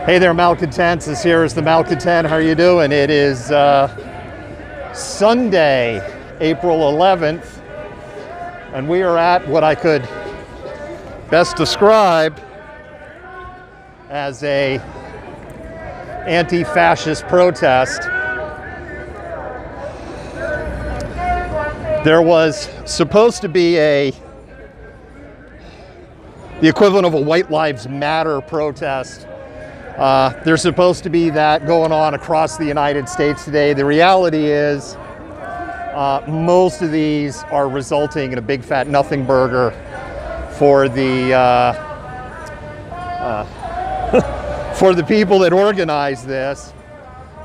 Hey there, malcontents. This here is the Malcontent. How are you doing? It is Sunday, April 11th, and we are at what I could best describe as a anti-fascist protest. There was supposed to be the equivalent of a White Lives Matter protest. There's supposed to be that going on across the United States today. The reality is most of these are resulting in a big fat nothing burger for the for the people that organize this.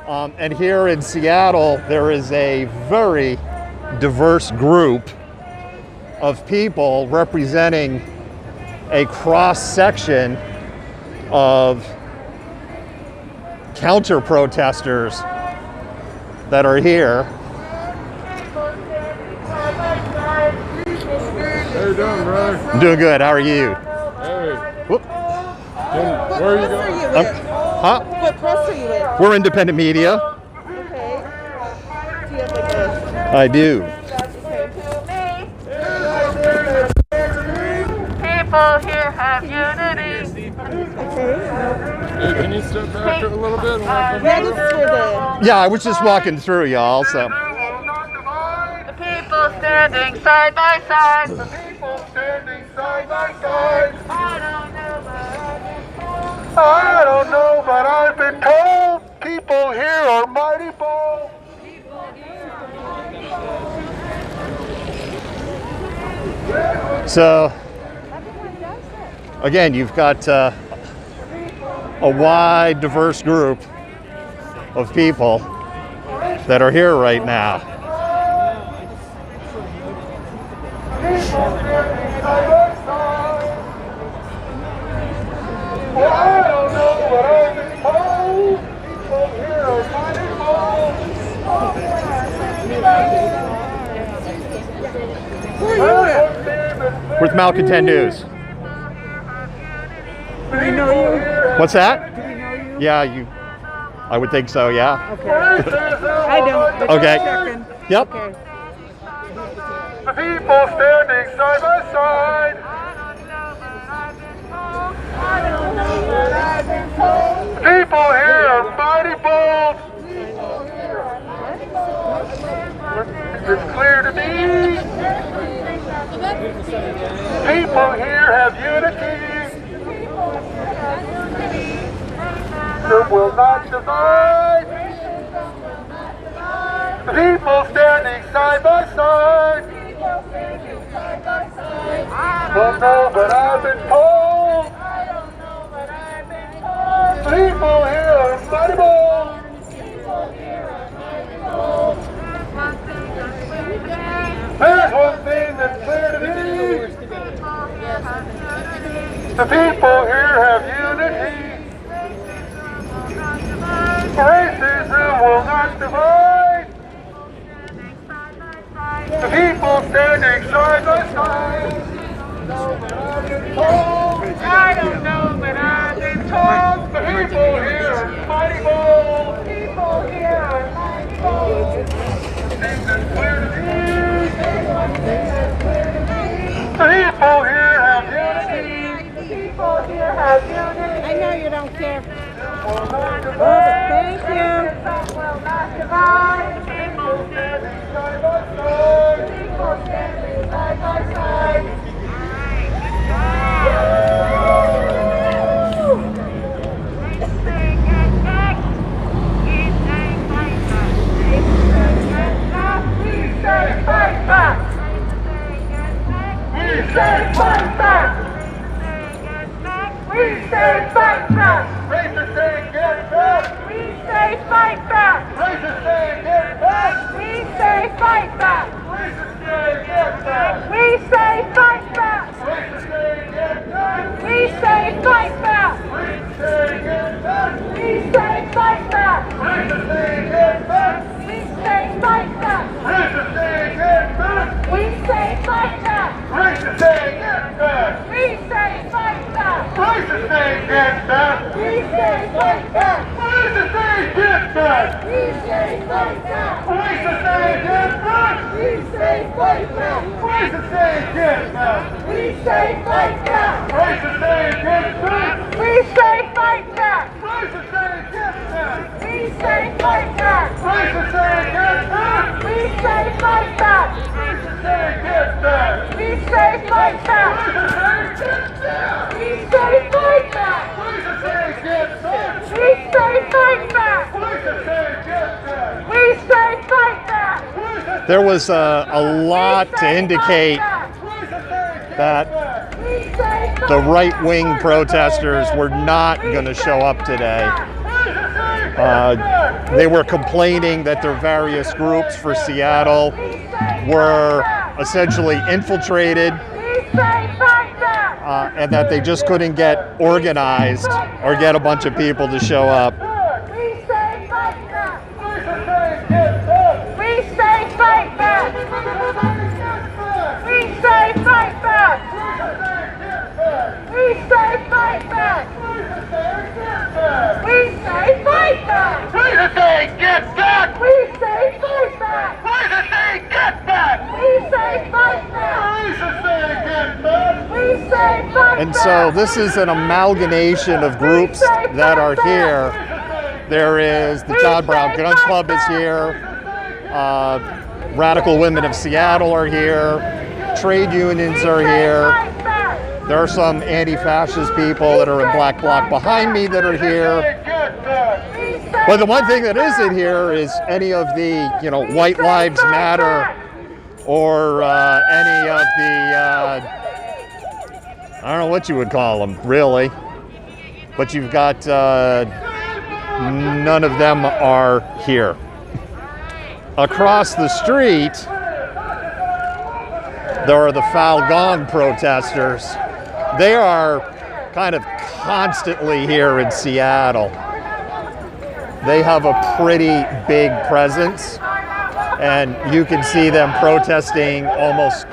And here in Seattle, there is a very diverse group of people representing a cross-section of counter-protesters that are here. How you doing, brother? I'm doing good. How are you? Hey. Whoop. Where are you going? Huh? What press are you with? We're independent media. Okay. Do you have like a... I do. People here have unity. Hey, can you step back a little bit? Yeah, this is where the... Yeah, I was just walking through, y'all, so. The people standing side by side. The people standing side by side. I don't know, but I've been told people here are mighty bold. So, again, you've got a wide, diverse group of people that are here right now. I don't know, but I've been told people here are mighty bold. Who are you with? With Malcontent News. Do we know you? What's that? Do we know you? Yeah, I would think so, yeah. Okay. I don't. But Okay. just checking. Yep. Okay. The people standing side by side. People here are mighty bold. It's clear to me. People here have unity. That will not divide. People standing side by side. Well, no, but I've been told. People here are mighty bold. There's one thing that's clear to me. The people here have unity. Racism will not divide. The people standing side by side. I don't know, but I've been told. The people here are mighty bold. People here are mighty bold. Things that's clear to me. The people here have unity. People here have unity. I know you don't care. Will not Oh, divide. thank you. Will not divide. People standing side by side. People standing side by side. We say fight back. We say fight back. Racists say get back. We say fight back. Racists say get back. We say fight back. Racists say get back. We say fight back. Racists say get back. We say fight back. Racists say get back. We say fight back. Racists say get back. We say fight back. Racists say get back. We say fight back. Racists say get back. We say fight back. Racists say get back. back. We say fight back. Police say get back. We say fight back. Police say get back. We say fight back. Police say get back. We say fight back. Police say get back. We say fight back. Police say get back. We say fight back. Police say get back. We say fight back. Police say get back. We say fight back. Police say get back. We say fight back. Police say get back. We say fight back. Police say get back. We say fight back. There was a lot to indicate that the right-wing protesters were not going to show up today. They were complaining that their various groups for Seattle were essentially infiltrated and that they just couldn't get organized or get a bunch of people to show up. We say fight back. We say fight back. We say fight back. We say fight back. We say fight back. Police say get back. We say fight back. Police say get back. We say fight back. Police say get back. We say fight And back. so this is an amalgamation of groups that are here. There is the John Brown Gun Club is here. Radical Women of Seattle are here. Trade unions are here. Fight back. There are some anti-fascist people that are in black bloc behind me that are here. Get back. We say But the one thing that fight isn't here is any of the, White Lives Matter or any of the, I don't know what you would call them, really. But you've got, none of them are here. Across the street, there are the Falun protesters. They are kind of constantly here in Seattle. They have a pretty big presence, and you can see them protesting almost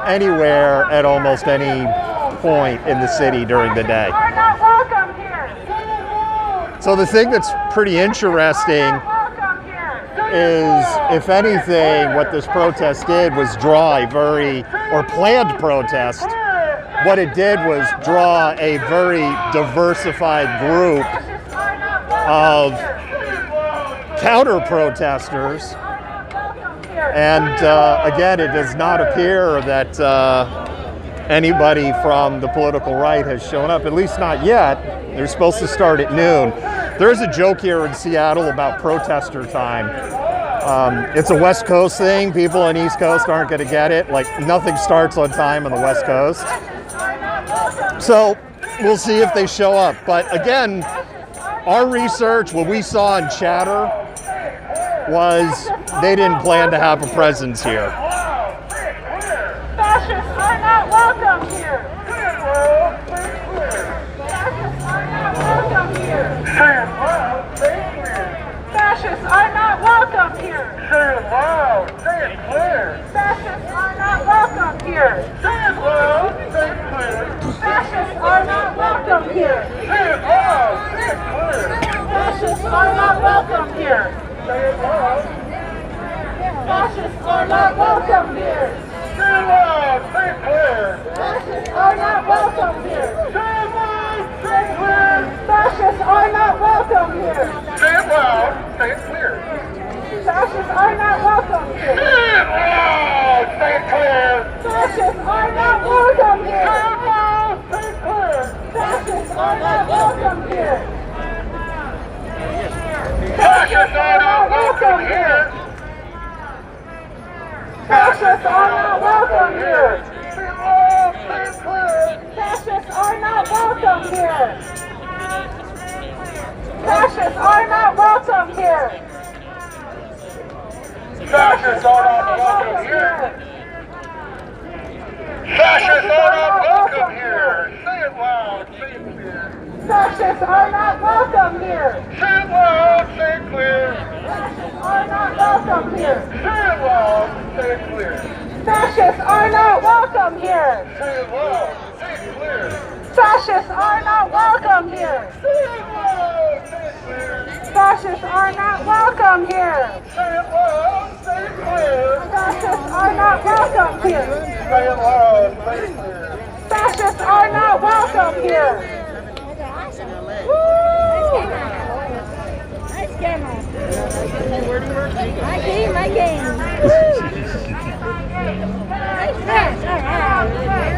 anywhere at almost any point in the city during the day. Are not welcome here. So the thing that's pretty interesting Welcome here. is, if anything, what this protest did was draw a planned protest. What it did was draw a very diversified group of counter-protesters. And again, it does not appear that anybody from the political right has shown up, at least not yet. They're supposed to start at noon. There's a joke here in Seattle about protester time. It's a West Coast thing. People on East Coast aren't going to get it. Like, nothing starts on time on the West Coast. So we'll see if they show up. But again, our research, what we saw in chatter, was they didn't plan to have a presence here. Fascists are not welcome here. Fascists are not welcome here. Fascists are not welcome here. Say it loud. Say it clear. Fascists are not welcome here. Say it loud. Say it clear. Fascists are not welcome here. Say it loud. Say it clear. Fascists are not welcome here. Say it loud. Fascists are not welcome here. Say it loud. Say it clear. Fascists are not welcome here. Say it loud. Say it clear. Fascists are not welcome here. Say it loud. Say it clear. Fascists are not welcome here. Say it loud. Say it clear. Fascists are not welcome here. Say it loud. Say it clear. Fascists are not welcome here. Fascists are not welcome here. Fascists are not welcome here. Say it loud. Say it clear. Fascists are not welcome here. Fascists are not welcome here. Fascists are not welcome here. Fascists are not welcome here. Say it loud. Say it clear. Fascists are not welcome here. Say it loud. Say it clear. Fascists are not welcome here. Say it loud. Say it clear. Fascists are not welcome here. Say it loud. Say it clear. Fascists are not welcome here. Fascists are not welcome here. Fascists are not welcome here. Fascists are not welcome here. Nice camera. My game. Nice match. All right.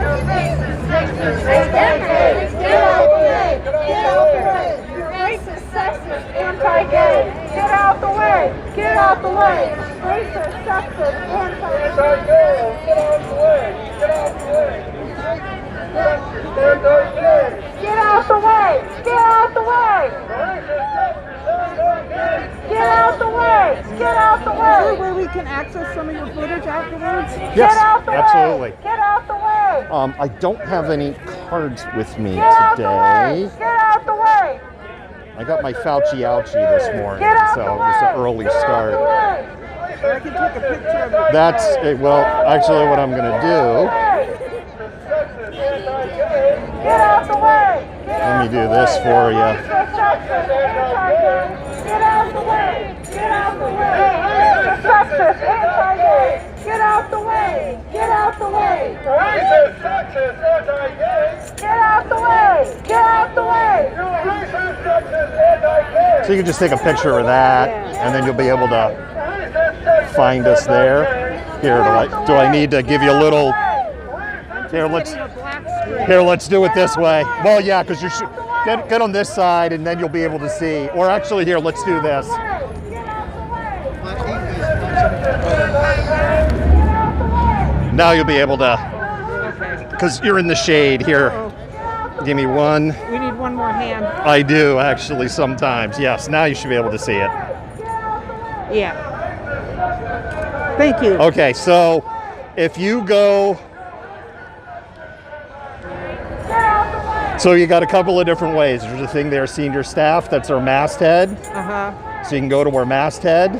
Get out the way. Get out the way. You're racist, sexist, anti-gay. Get out the way. Get out the way. Racist, sexist, anti-gay. Get out the way. Get out the way. Get out the way. Get out the way. Get out the way. Get out the way. Is there a way we can access some of your footage afterwards? Yes, Get out the absolutely. way. Get out the way. I don't have any cards with me Get out the today. way. Get out the way. I got my Fauci ouchie this morning, Get out so the it was an way. early Get out the start. way. I can take a picture of it. That's it. Well, actually, what I'm going to do, Get out the way. let me do this for you. Get out the way. Get out the way. Sexist, anti-gay. Get out the way. Get out the way. Racist, sexist, anti-gay. Get out the way. Get out the way. You racist, sexist, anti-gay. So you can just take a picture of that, and then you'll be able to find us there. Here, do I need to give you a little? Here, let's do it this way. Well, yeah, because you should get on this side, and then you'll be able to see. Or actually, here, let's do this. Now you'll be able to, because you're in the shade. Here, give me one. We need one more hand. I do, actually, sometimes. Yes, now you should be able to see it. Yeah. Thank you. Okay, so if you go, so you got a couple of different ways. There's a thing there, senior staff, that's our masthead. Uh-huh. So you can go to our masthead,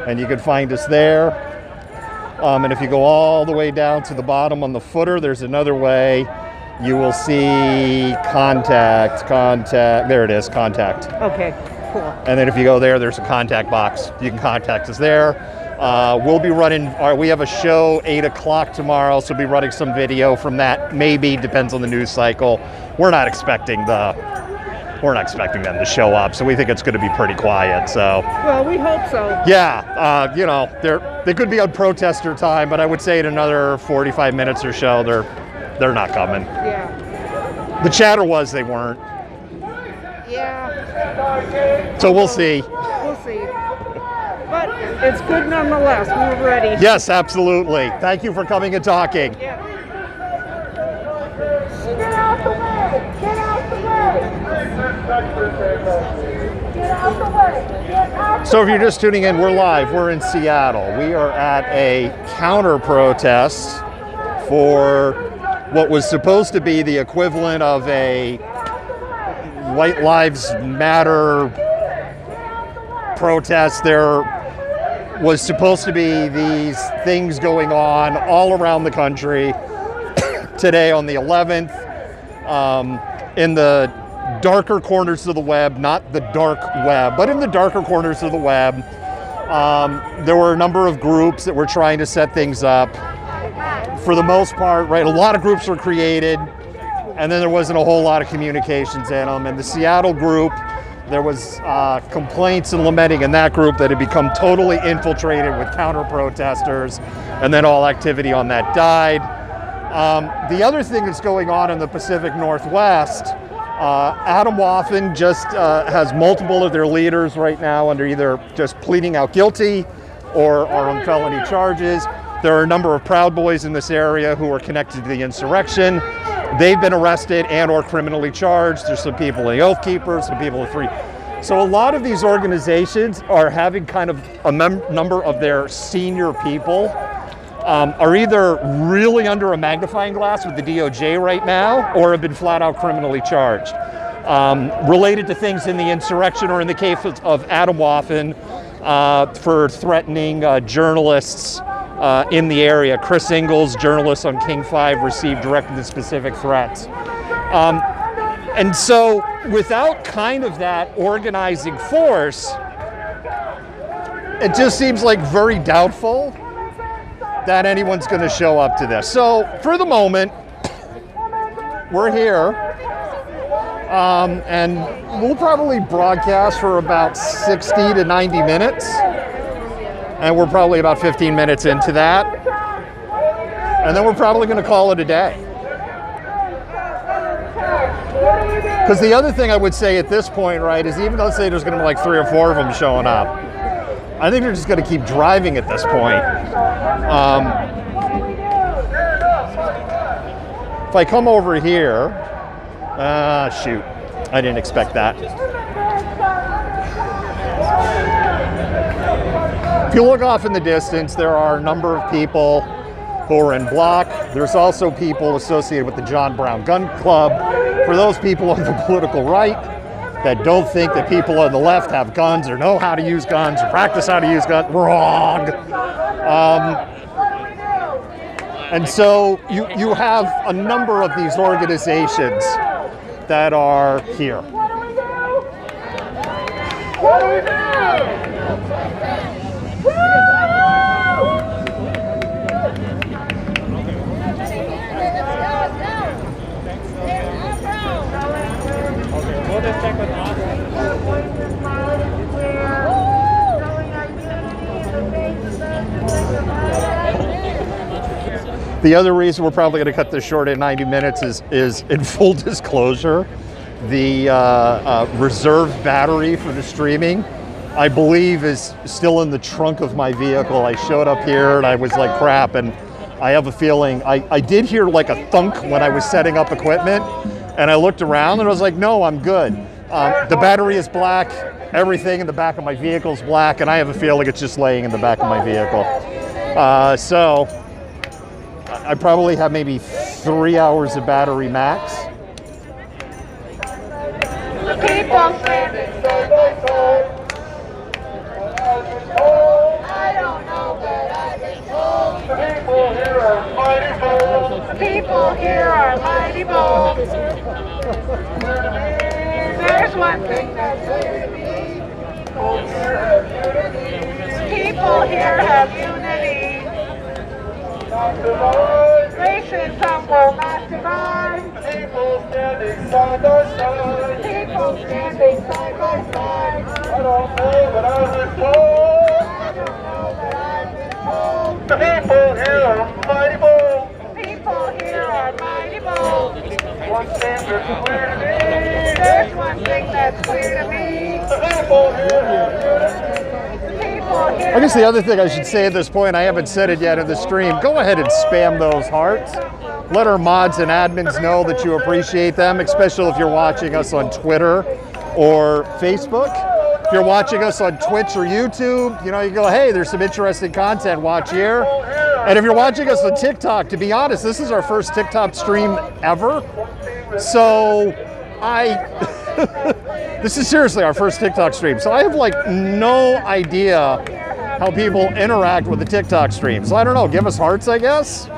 and you can find us there. And if you go all the way down to the bottom on the footer, there's another way. You will see contact, there it is, contact. Okay, cool. And then if you go there, there's a contact box. You can contact us there. We'll be running, we have a show 8 o'clock tomorrow, so we'll be running some video from that. Maybe, depends on the news cycle. We're not expecting them to show up, so we think it's going to be pretty quiet. So, Well, we hope so. yeah, they could be on protester time, but I would say in another 45 minutes or so, they're not coming. Yeah. The chatter was they weren't, Yeah. so we'll see. We'll see. But it's good nonetheless. We're ready. Yes, absolutely. Thank you for coming and talking. Yeah. Get out the way. Get out the way. Get out the way. Get out. So if you're just tuning in, we're live. We're in Seattle. We are at a counter protest for what was supposed to be the equivalent of a White Lives Matter protest. There was supposed to be these things going on all around the country today on the 11th in the darker corners of the web, not the dark web, but in the darker corners of the web. There were a number of groups that were trying to set things up. For the most part, right, a lot of groups were created, and then there wasn't a whole lot of communications in them. And the Seattle group, there was complaints and lamenting in that group that had become totally infiltrated with counter-protesters, and then all activity on that died. The other thing that's going on in the Pacific Northwest, Adam Waffen just has multiple of their leaders right now under either just pleading out guilty or are on felony charges. There are a number of Proud Boys in this area who are connected to the insurrection. They've been arrested and or criminally charged. There's some people in the Oath Keepers, some people in Free. So a lot of these organizations are having kind of a number of their senior people are either really under a magnifying glass with the DOJ right now or have been flat out criminally charged. Related to things in the insurrection or in the case of Adam Waffen for threatening journalists in the area. Chris Ingalls, journalist on King 5, received direct and specific threats. And so without kind of that organizing force, it just seems like very doubtful that anyone's going to show up to this. So for the moment, we're here, and we'll probably broadcast for about 60 to 90 minutes, and we're probably about 15 minutes into that, and then we're probably going to call it a day. Because the other thing I would say at this point, right, is even though say there's going to be like 3 or 4 of them showing up, I think they're just going to keep driving at this point. If I come over here, shoot, I didn't expect that. If you look off in the distance, there are a number of people who are in block. There's also people associated with the John Brown Gun Club. For those people on the political right that don't think that people on the left have guns or know how to use guns or practice how to use guns, wrong. And so you have a number of these organizations that are here. What do we do? We'll just check with The other reason we're probably going to cut this short at 90 minutes is in full disclosure, the reserve battery for the streaming, I believe, is still in the trunk of my vehicle. I showed up here and I was like, crap, and I have a feeling, I did hear like a thunk when I was setting up equipment, and I looked around and I was like, no, I'm good. The battery is black, everything in the back of my vehicle is black, and I have a feeling it's just laying in the back of my vehicle. So I probably have maybe 3 hours of battery max. The people standing side by side. I don't know, but I've been told. The people here are mighty bold. The people here are mighty bold. There's one thing that's clear to me. People here have unity. Racism will not divide. People standing side by side. People standing side by side. I don't know, but I've been told. I don't know, but I've been told. The people here are mighty bold. People here are mighty bold. One thing that's clear to me. There's one thing that's clear to me. The people here have unity. I guess the other thing I should say at this point, I haven't said it yet in the stream, go ahead and spam those hearts. Let our mods and admins know that you appreciate them, especially if you're watching us on Twitter or Facebook. If you're watching us on Twitch or YouTube, you know, you go, hey, there's some interesting content, watch here. And if you're watching us on TikTok, to be honest, this is our first TikTok stream ever. So this is seriously our first TikTok stream. So I have like no idea how people interact with the TikTok stream. So I don't know, give us hearts, I guess.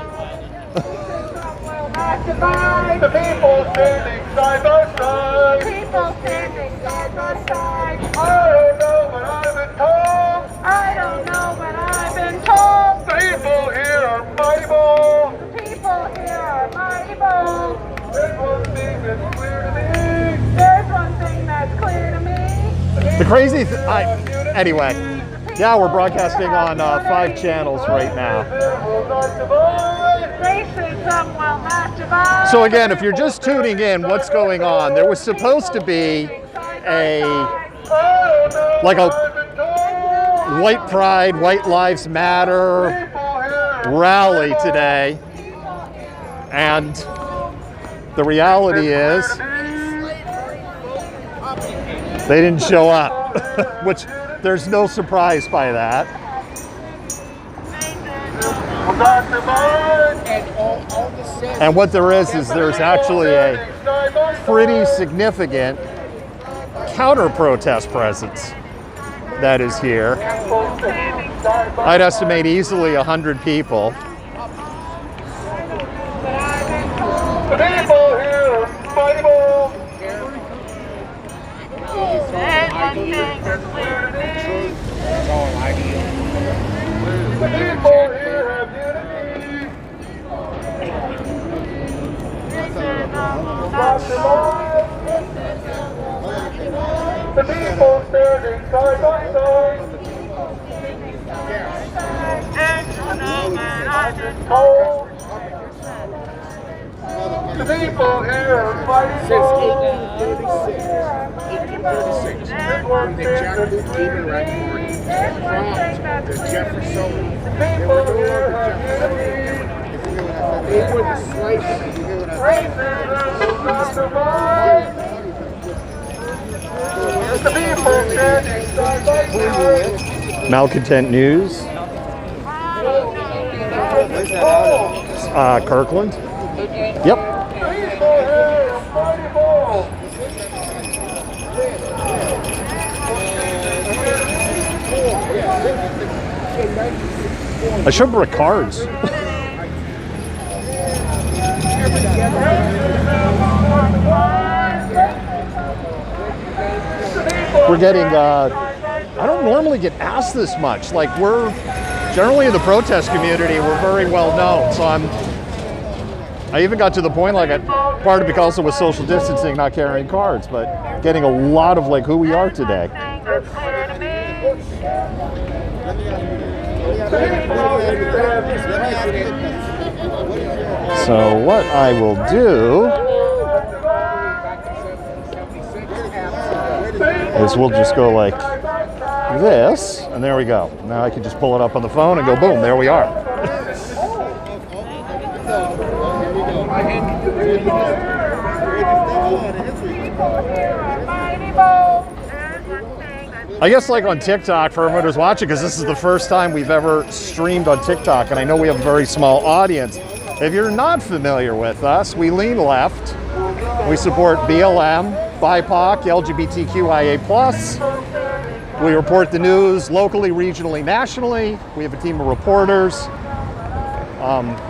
The people standing side by side. People standing side by side. I don't know, but I've been told. I don't know, but I've been told. The people here are mighty bold. The people here are mighty bold. There's one thing that's clear to me. There's one thing that's clear to me. The crazy anyway, yeah, we're broadcasting on 5 channels right now. Racism will not divide. So again, if you're just tuning in, what's going on? There was supposed to be a white pride, white lives matter rally today. And the reality is they didn't show up, which there's no surprise by that. And what there is there's actually a pretty significant counter-protest presence that is here. I'd estimate easily 100 people. The people here are There's one thing that's clear to me. The people here have unity. Lots of lives. The people standing side by side. There's one thing that I've been Told. The people here are fighting for. There's one thing that's clear to me. The people here have unity. Racism will not survive. The people standing side by side. Malcontent News, Kirkland. Yep. People here are fighting for. I should bring cards. We're getting, I don't normally get asked this much. Like, we're generally in the protest community, we're very well known. So I even got to the point, like, part of because it was social distancing, not carrying cards, but getting a lot of, like, who we are today. that's clear to me. So what I will do is we'll just go like this, and there we go. Now I can just pull it up on the phone and go boom, there we are. I guess like on TikTok, for everyone who's watching, because this is the first time we've ever streamed on TikTok, and I know we have a very small audience. If you're not familiar with us, we lean left. We support BLM, BIPOC, LGBTQIA+. We report the news locally, regionally, nationally. We have a team of reporters.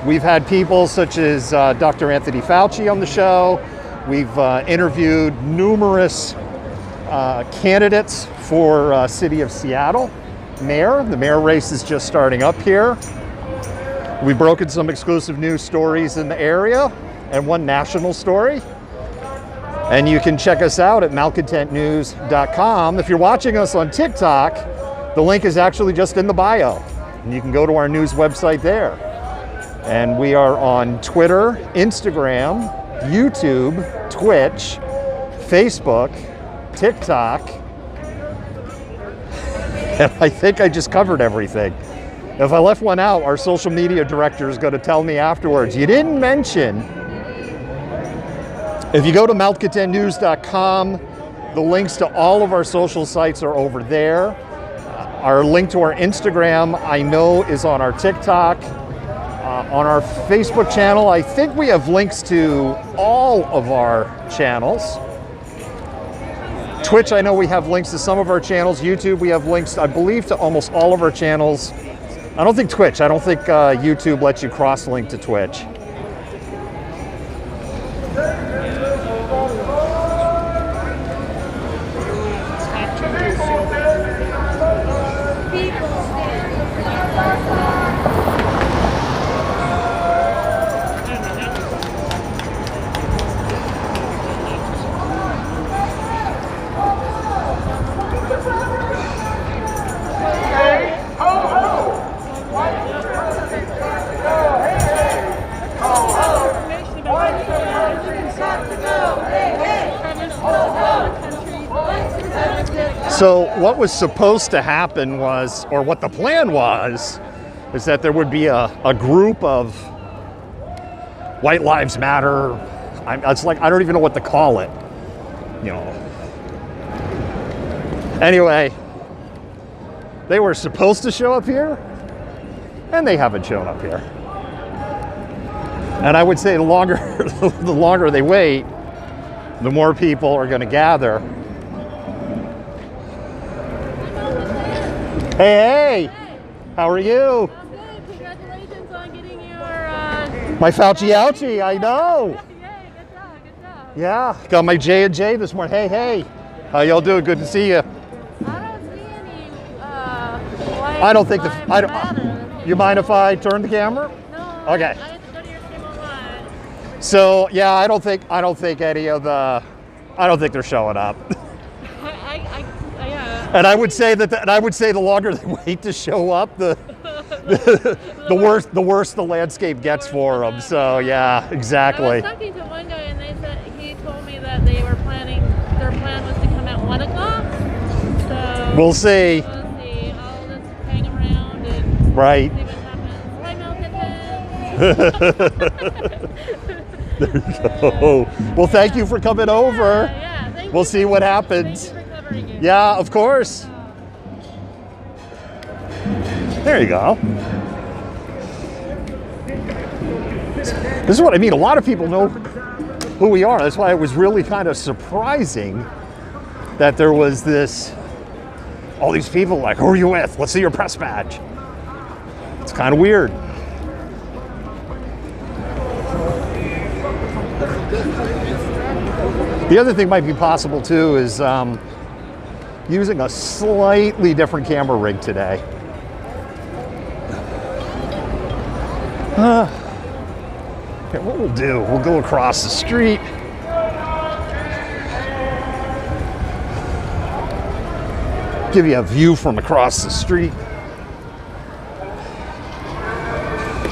We've had people such as Dr. Anthony Fauci on the show. We've interviewed numerous candidates for City of Seattle mayor. The mayor race is just starting up here. We've broken some exclusive news stories in the area and one national story. And you can check us out at malcontentnews.com. If you're watching us on TikTok, the link is actually just in the bio. And you can go to our news website there. And we are on Twitter, Instagram, YouTube, Twitch, Facebook, TikTok. And I think I just covered everything. If I left one out, our social media director is going to tell me afterwards. You didn't mention, if you go to malcontentnews.com, the links to all of our social sites are over there. Our link to our Instagram, I know, is on our TikTok. On our Facebook channel, I think we have links to all of our channels. Twitch, I know we have links to some of our channels. YouTube, we have links, I believe, to almost all of our channels. I don't think YouTube lets you cross-link to Twitch. So what was supposed to happen was, or what the plan was, is that there would be a group of White Lives Matter. It's like, I don't even know what to call it, you know. Anyway, they were supposed to show up here, and they haven't shown up here. And I would say the longer they wait, the more people are going to gather. Hey, how are you? I'm good. Congratulations on getting your My Fauci ouchie, I know. Yay, good job, good job. Yeah, got my J&J this morning. Hey, How y'all doing? Good to see you. I don't see any white I don't think the. lives I don't. matter. You mind if I turn the camera? No. Okay. I have to go to your stream online. So yeah, I don't think any of the. I don't think they're showing up. Yeah. And I would say the longer they wait to show up, the worse the landscape gets for them. So yeah, I exactly. was talking to one guy and he told me that their plan was to come at 1 o'clock. So We'll see. We'll see. I'll just hang around and Right. see what happens. There you go. Well, thank you for coming over. Yeah, thank We'll you. see what happens. Thank you for covering it. Yeah, of course. There you go. This is what I mean. A lot of people know who we are. That's why it was really kind of surprising that there was all these people like, who are you with? Let's see your press badge. It's kind of weird. The other thing might be possible too is using a slightly different camera rig today. Okay, what we'll do, we'll go across the street. Give you a view from across the street.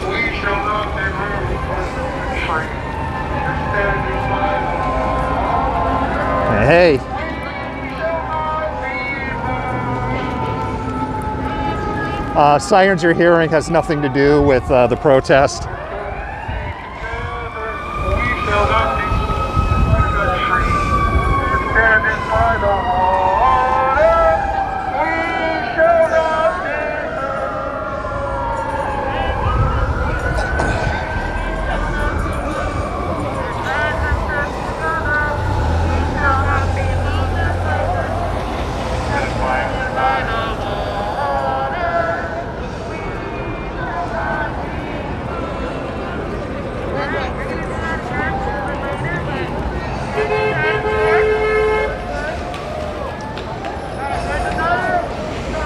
We shall not be moved. Standing by. Hey. Sirens you're hearing has nothing to do with the protest. We shall not be moved. Standing by the water. We shall not be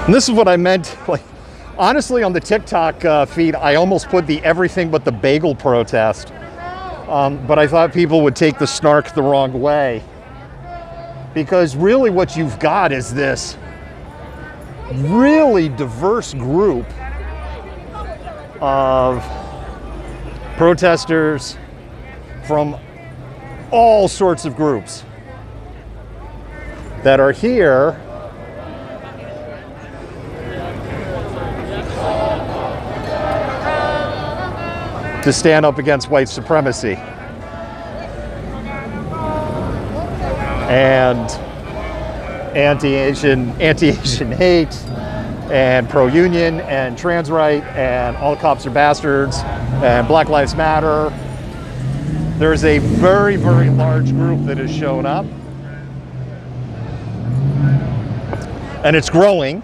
And this is what I meant, like, honestly, on the TikTok feed, I almost put the everything but the bagel protest. But I thought people would take the snark the wrong way. Because really what you've got is this really diverse group of protesters from all sorts of groups that are here to stand up against white supremacy and anti-Asian hate and pro-union and trans right and all cops are bastards and Black Lives Matter. There's a very, very large group that has shown up, and it's growing.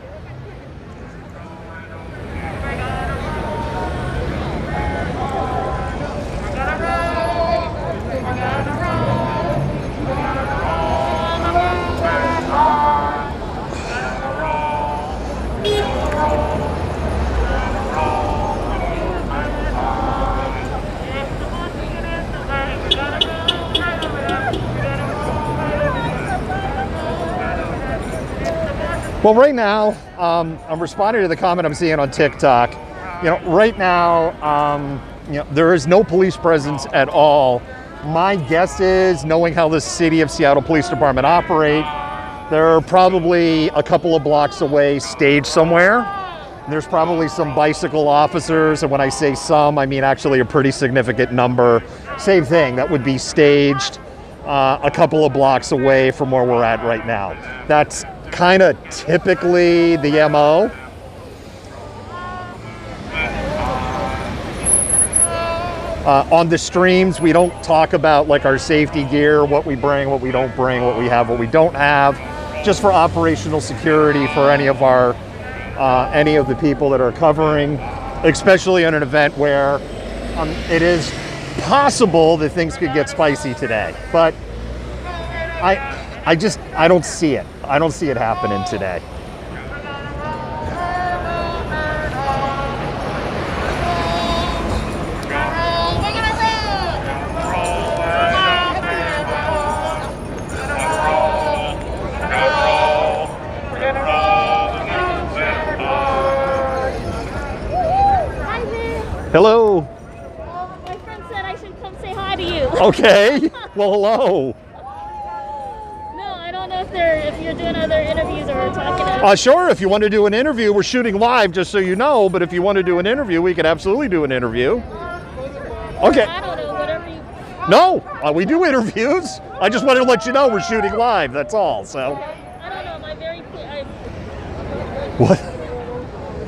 Well, right now, I'm responding to the comment I'm seeing on TikTok. You know, right now, there is no police presence at all. My guess is, knowing how the City of Seattle Police Department operate, they're probably a couple of blocks away, staged somewhere. There's probably some bicycle officers, and when I say some, I mean actually a pretty significant number. Same thing, that would be staged a couple of blocks away from where we're at right now. That's kind of typically the MO. On the streams, we don't talk about like our safety gear, what we bring, what we don't bring, what we have, what we don't have, just for operational security for any of the people that are covering, especially on an event where it is possible that things could get spicy today. But I don't see it. I don't see it happening today. Hi, Liz. Hello. My friend said I should come say hi to you. Okay. Well, hello. No, I don't know if you're doing other interviews or talking to. Sure, if you want to do an interview, we're shooting live, just so you know. But if you want to do an interview, we could absolutely do an interview. Okay. I don't know, whatever you. No, we do interviews. I just wanted to let you know we're shooting live. That's all. So. I don't know. My very. What?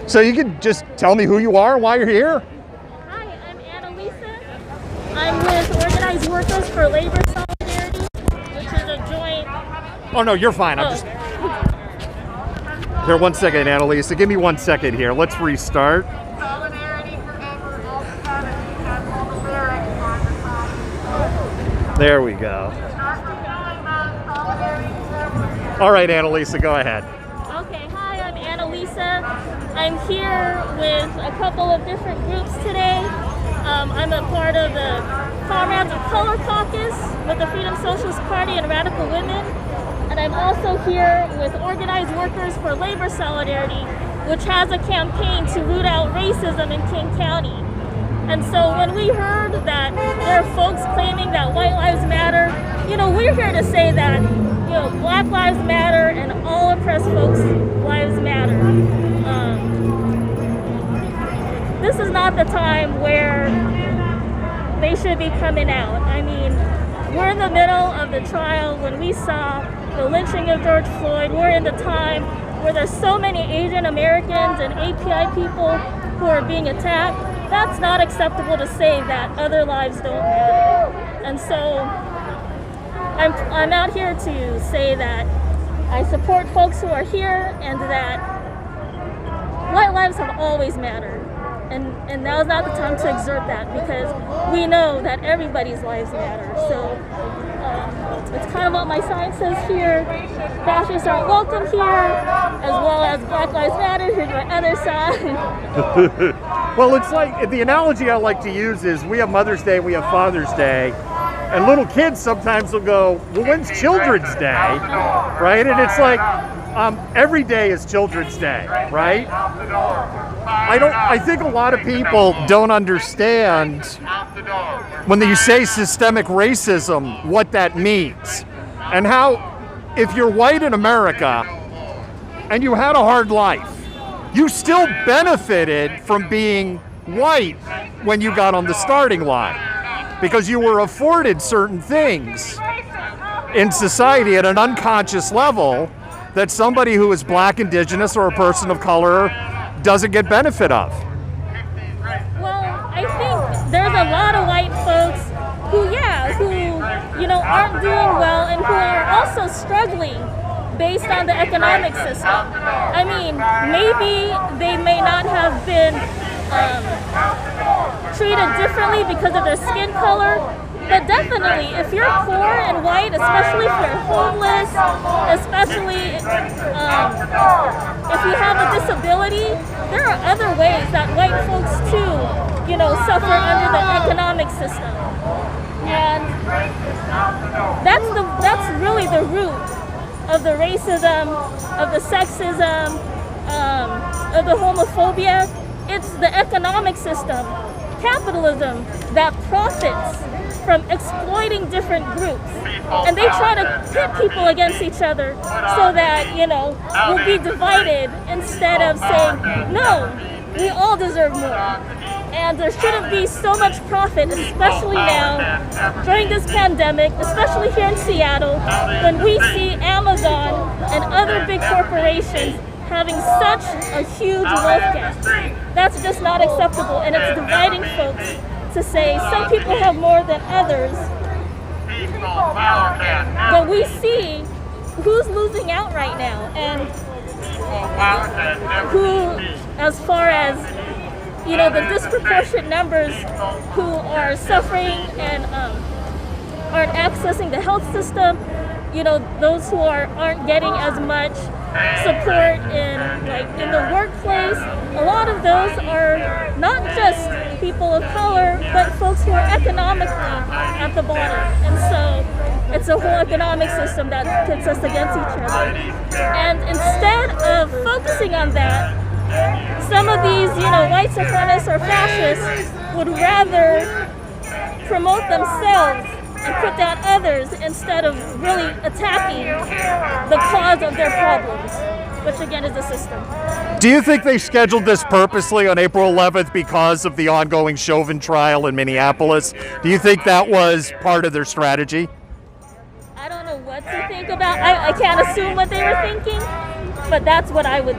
So you could just tell me who you are and why you're here? Hi, I'm Annalisa. I'm with Organized Workers for Labor Solidarity, which is a joint. Oh, no, you're fine. I'm Oh. just. Here, 1 second, Annalisa. Give me 1 second here. Let's restart. Solidarity forever, all the time, and all the lyrics on the side. There we go. All right, Annalisa, go ahead. Okay, hi, I'm Annalisa. I'm here with a couple of different groups today. I'm a part of the Comrades of Color Caucus with the Freedom Socialist Party and Radical Women. And I'm also here with Organized Workers for Labor Solidarity, which has a campaign to root out racism in King County. And so when we heard that there are folks claiming that white lives matter, we're here to say that, Black lives matter and all oppressed folks' lives matter. This is not the time where they should be coming out. I mean, we're in the middle of the trial when we saw the lynching of George Floyd. We're in the time where there's so many Asian Americans and API people who are being attacked. That's not acceptable to say that other lives don't matter. And so I'm out here to say that I support folks who are here and that white lives have always mattered. And now is not the time to exert that because we know that everybody's lives matter. So it's kind of what my sign says here. Fascists aren't welcome here, as well as Black Lives Matter. Here's my other sign. Well, it's like the analogy I like to use is we have Mother's Day, we have Father's Day, and little kids sometimes will go, well, when's Children's Day? Right? And it's like, every day is Children's Day, right? I think a lot of people don't understand when you say systemic racism, what that means. And how, if you're white in America and you had a hard life, you still benefited from being white when you got on the starting line because you were afforded certain things in society at an unconscious level that somebody who is black, indigenous, or a person of color doesn't get benefit of. Well, I think there's a lot of white folks who aren't doing well and who are also struggling based on the economic system. I mean, maybe they may not have been treated differently because of their skin color, but definitely, if you're poor and white, especially if you're homeless, especially if you have a disability, there are other ways that white folks too, suffer under the economic system. And that's really the root of the racism, of the sexism, of the homophobia. It's the economic system, capitalism, that profits from exploiting different groups. And they try to pit people against each other so that, we'll be divided instead of saying, no, we all deserve more. And there shouldn't be so much profit, especially now, during this pandemic, especially here in Seattle, when we see Amazon and other big corporations having such a huge wealth gap. That's just not acceptable, and it's dividing folks to say some people have more than others. But we see who's losing out right now, and who, as far as the disproportionate numbers who are suffering and aren't accessing the health system, you know, those who aren't getting as much support in the workplace. A lot of those are not just people of color, but folks who are economically at the bottom. And so it's a whole economic system that pits us against each other. And instead of focusing on that, some of these, you know, white supremacists or fascists would rather promote themselves and put down others instead of really attacking the cause of their problems, which again is the system. Do you think they scheduled this purposely on April 11th because of the ongoing Chauvin trial in Minneapolis? Do you think that was part of their strategy? I don't know what to think about. I can't assume what they were thinking, but that's what I would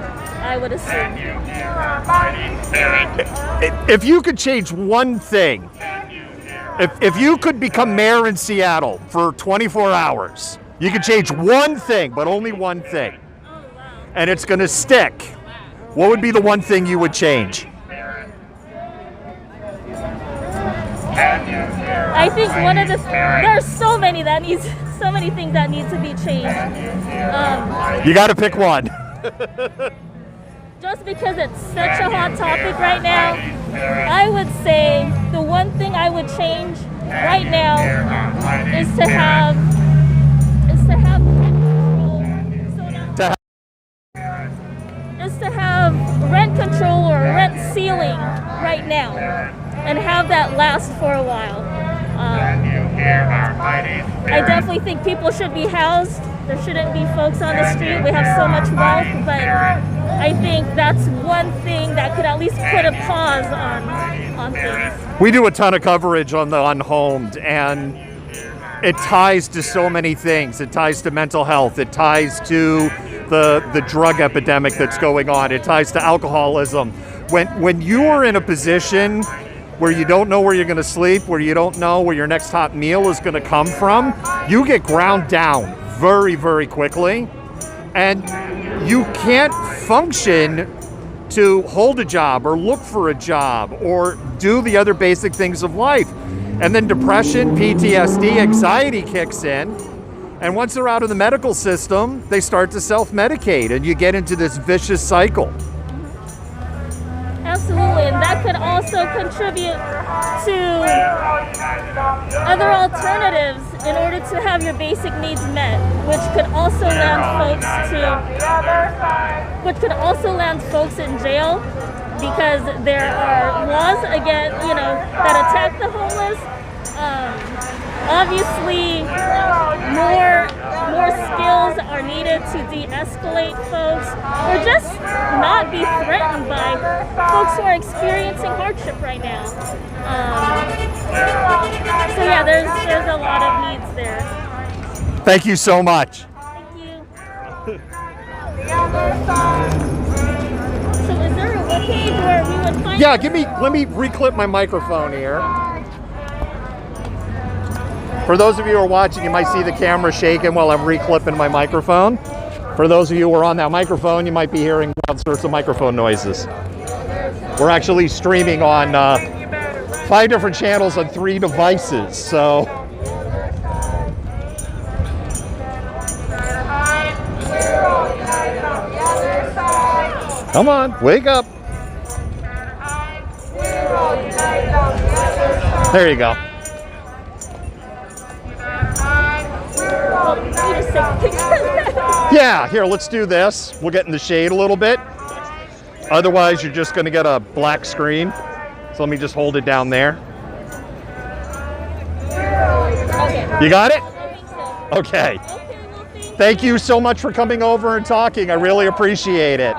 assume. If you could change one thing, if you could become mayor in Seattle for 24 hours, you could change one thing, but only one thing, and it's going to stick. What would be the one thing you would change? I think there's so many things that need to be changed. You got to pick one. Just because it's such a hot topic right now, I would say the one thing I would change right now is to have rent control or rent ceiling right now, and have that last for a while. I definitely think people should be housed. There shouldn't be folks on the street. We have so much wealth, but I think that's one thing that could at least put a pause on things. We do a ton of coverage on the unhomed, and it ties to so many things. It ties to mental health. It ties to the drug epidemic that's going on. It ties to alcoholism. When you are in a position where you don't know where you're going to sleep, where you don't know where your next hot meal is going to come from, you get ground down very, very quickly. And you can't function to hold a job or look for a job or do the other basic things of life. And then depression, PTSD, anxiety kicks in. And once they're out of the medical system, they start to self-medicate, and you get into this vicious cycle. Absolutely, and that could also contribute to other alternatives in order to have your basic needs met, which could also land folks in jail, because there are laws again, that attack the homeless. Obviously, more skills are needed to de-escalate folks, or just not be threatened by folks who are experiencing hardship right now. So yeah, there's a lot of needs there. Thank you so much. Thank you. So is there a webpage where we would find? Yeah, let me reclip my microphone here. For those of you who are watching, you might see the camera shaking while I'm reclipping my microphone. For those of you who are on that microphone, you might be hearing all sorts of microphone noises. We're actually streaming on 5 different channels on 3 devices, so. Come on, wake up. There you go. Yeah, here, let's do this. We'll get in the shade a little bit. Otherwise, you're just going to get a black screen. So let me just hold it down there. You got it? Okay. Thank you so much for coming over and talking. I really appreciate it.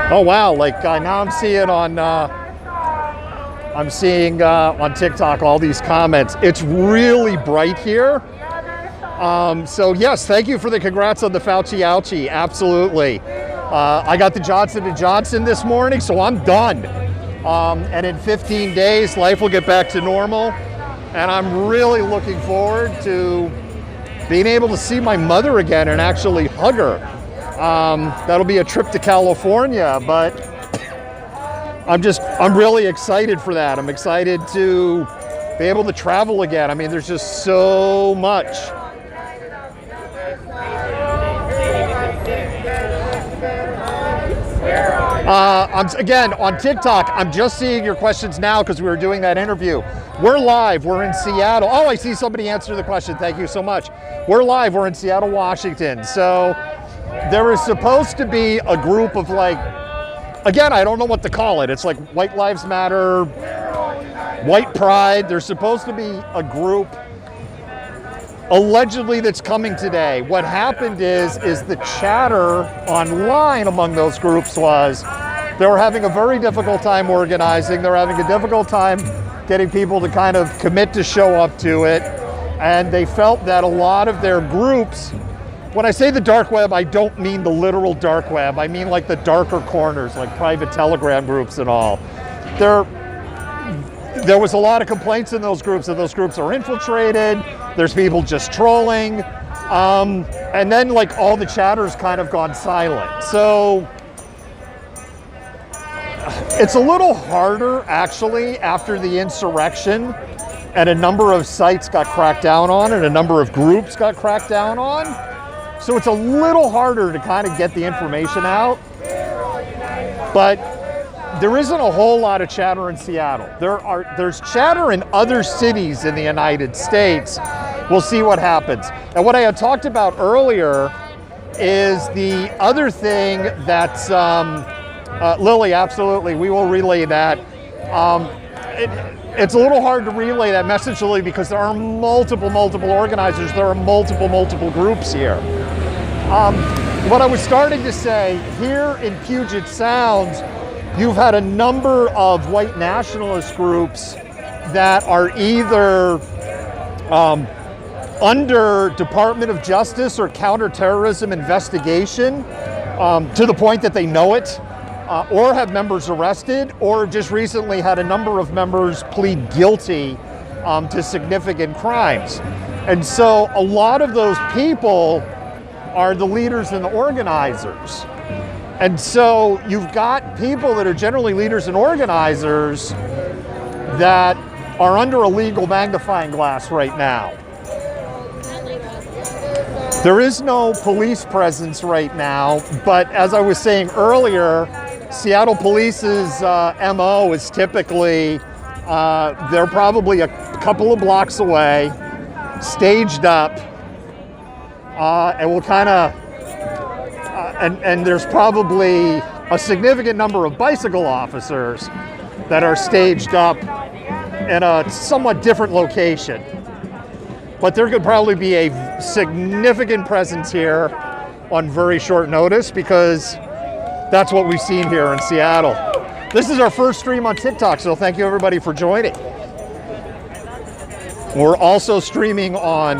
Oh wow! Like now I'm seeing on TikTok all these comments. It's really bright here. So yes, thank you for the congrats on the Fauci ouchie. Absolutely. I got the Johnson & Johnson this morning, so I'm done. And in 15 days, life will get back to normal. And I'm really looking forward to being able to see my mother again and actually hug her. That'll be a trip to California, but I'm really excited for that. I'm excited to be able to travel again. I mean, there's just so much. Again, on TikTok, I'm just seeing your questions now because we were doing that interview. We're live. We're in Seattle. Oh, I see somebody answer the question. Thank you so much. We're live. We're in Seattle, Washington. So there is supposed to be a group of like, again, I don't know what to call it. It's like White Lives Matter, White Pride. There's supposed to be a group allegedly that's coming today. What happened is the chatter online among those groups was they were having a very difficult time organizing. They're having a difficult time getting people to kind of commit to show up to it. And they felt that a lot of their groups, when I say the dark web, I don't mean the literal dark web. I mean like the darker corners, like private Telegram groups and all. There was a lot of complaints in those groups that those groups are infiltrated. There's people just trolling. And then like all the chatter's kind of gone silent. So it's a little harder actually after the insurrection and a number of sites got cracked down on and a number of groups got cracked down on. So it's a little harder to kind of get the information out. But there isn't a whole lot of chatter in Seattle. There's chatter in other cities in the United States. We'll see what happens. And what I had talked about earlier is the other thing that's, Lily, absolutely, we will relay that. It's a little hard to relay that message, Lily, because there are multiple organizers. There are multiple groups here. What I was starting to say, here in Puget Sound, you've had a number of white nationalist groups that are either under Department of Justice or counterterrorism investigation to the point that they know it, or have members arrested, or just recently had a number of members plead guilty to significant crimes. And so a lot of those people are the leaders and the organizers. And so you've got people that are generally leaders and organizers that are under a legal magnifying glass right now. There is no police presence right now, but as I was saying earlier, Seattle Police's MO is typically, they're probably a couple of blocks away, staged up, and we'll kind of, and there's probably a significant number of bicycle officers that are staged up in a somewhat different location. But there could probably be a significant presence here on very short notice because that's what we've seen here in Seattle. This is our first stream on TikTok, so thank you everybody for joining. We're also streaming on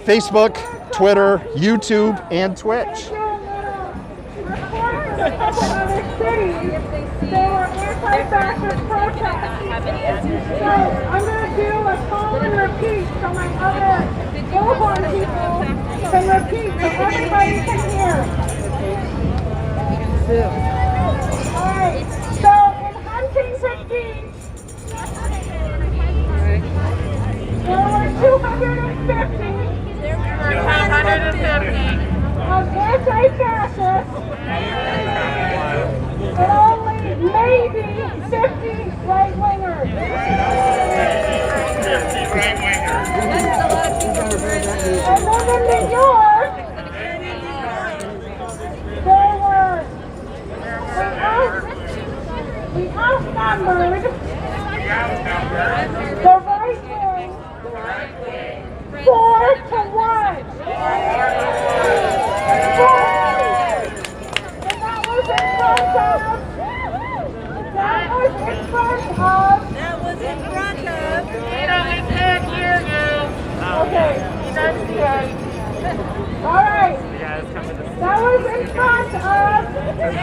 Facebook, Twitter, YouTube, and Twitch. There were anti-fascist protests. So I'm going to do a call and repeat so my other Bullhorn people can repeat so everybody can hear. Alright, so in Huntington Beach, there were 250 of anti-fascists and only maybe 50 right-wingers. And then in New York, there were, we outnumbered the right wing 4-1. And that was in front of. Okay. All right. That was in front of Let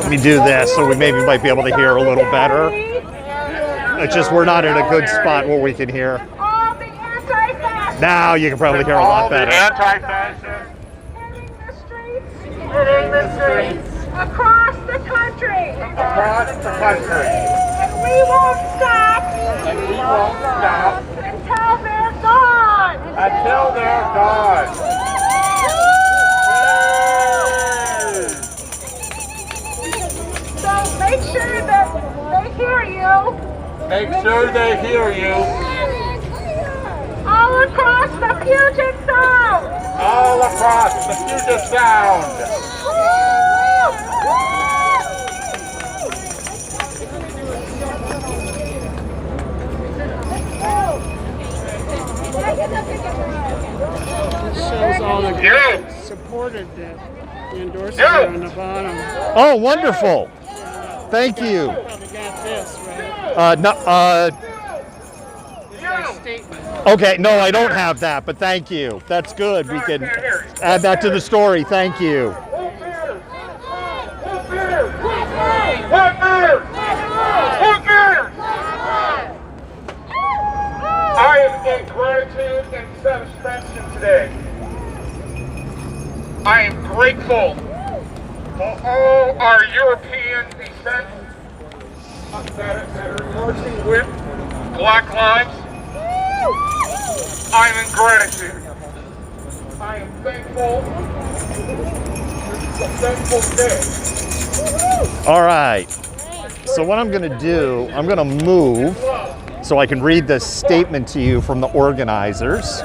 me do this so we maybe might be able to hear a little better. It's just we're not in a good spot where we can hear. All the anti-fascists Now you can probably hear a lot better. Anti-fascists hitting the streets across the country. And we won't stop until they're gone. So make sure that they hear you. All across the Puget Sound. Shows all the groups supported that. The endorsers are on the bottom. Oh, wonderful. Thank you. Probably got this, right? Okay, no, I don't have that, but thank you. That's good. We can add that to the story. Thank you. I am in gratitude and satisfaction today. I am grateful for all our European descent that are marching with Black Lives. I am in gratitude. I am thankful. It's a thankful day. All right. So what I'm going to do, I'm going to move so I can read this statement to you from the organizers.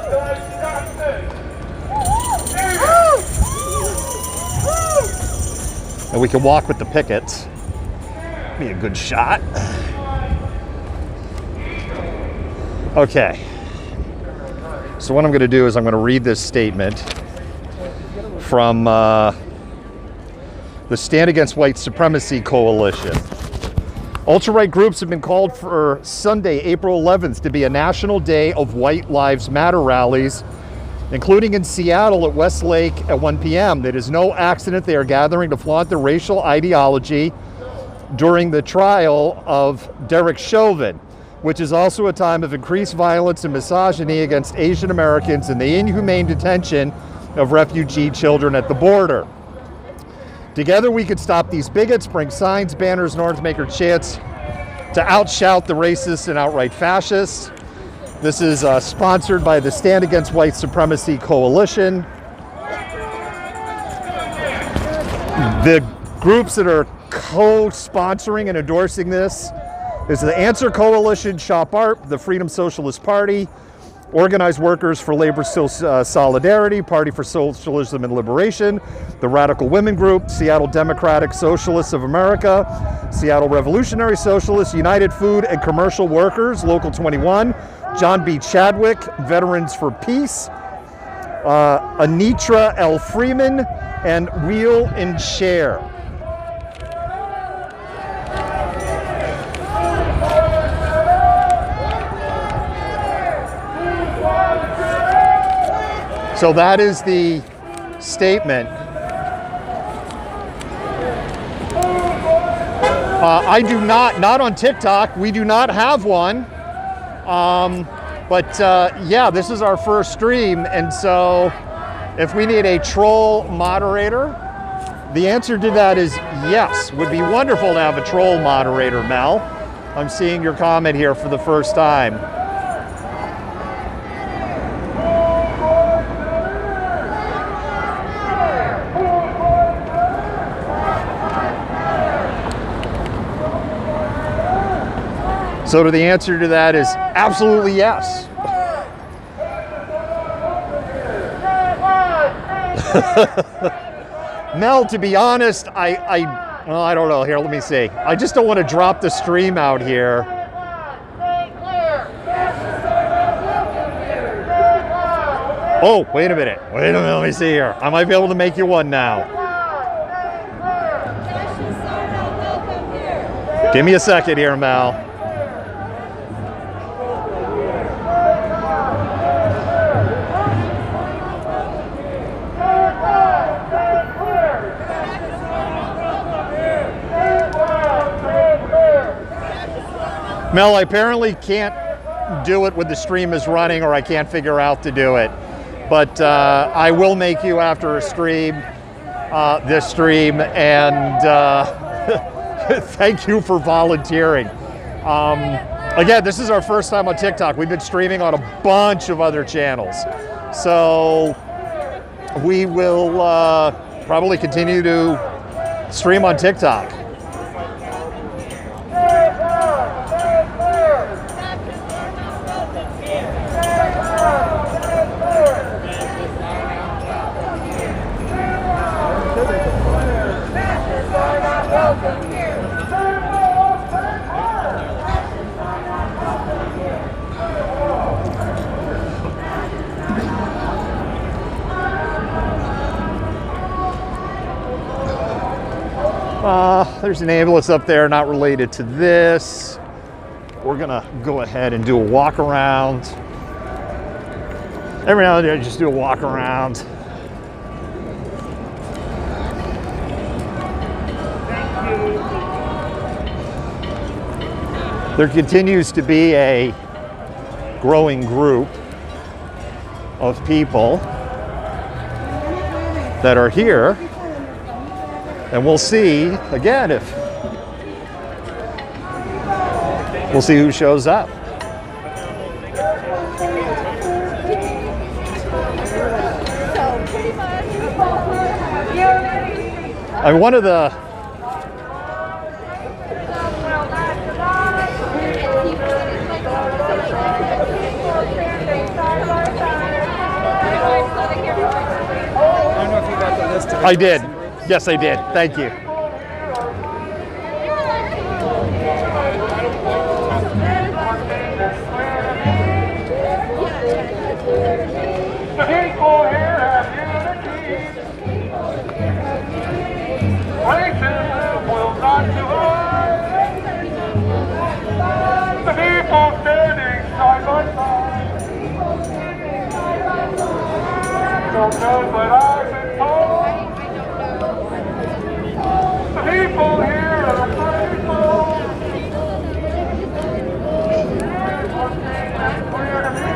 And we can walk with the pickets. Be a good shot. Okay. So what I'm going to do is I'm going to read this statement from the Stand Against White Supremacy Coalition. Ultra-right groups have been called for Sunday, April 11th, to be a national day of White Lives Matter rallies, including in Seattle at Westlake at 1 p.m. It is no accident they are gathering to flaunt their racial ideology during the trial of Derek Chauvin, which is also a time of increased violence and misogyny against Asian Americans and the inhumane detention of refugee children at the border. Together we could stop these bigots, bring signs, banners, and arms, make our chants to outshout the racists and outright fascists. This is sponsored by the Stand Against White Supremacy Coalition. The groups that are co-sponsoring and endorsing this is the Answer Coalition, Shop Art, the Freedom Socialist Party, Organized Workers for Labor Solidarity, Party for Socialism and Liberation, the Radical Women Group, Seattle Democratic Socialists of America, Seattle Revolutionary Socialists, United Food and Commercial Workers, Local 21, John B. Chadwick, Veterans for Peace, Anitra L. Freeman, and Wheel and Share. So that is the statement. I do not on TikTok. We do not have one. Yeah, this is our first stream. And so if we need a troll moderator, the answer to that is yes. Would be wonderful to have a troll moderator, Mel. I'm seeing your comment here for the first time. So the answer to that is absolutely yes. Mel, to be honest, I don't know. Here, let me see. I just don't want to drop the stream out here. Oh, wait a minute. Let me see here. I might be able to make you one now. Give me a second here, Mel. Mel, I apparently can't do it when the stream is running, or I can't figure out to do it. But I will make you after a stream, this stream, and thank you for volunteering. Again, this is our first time on TikTok. We've been streaming on a bunch of other channels. So we will probably continue to stream on TikTok. There's an ambulance up there, not related to this. We're gonna go ahead and do a walk around. Every now and then, just do a walk around. There continues to be a growing group of people that are here. And we'll see, again, we'll see who shows up. I mean, one of the I did. Yes, I did. Thank you. People here have unity. Racism will not survive. The people standing side by side. Don't know, but I've been told. The people here are grateful. There's one thing that's clear to me.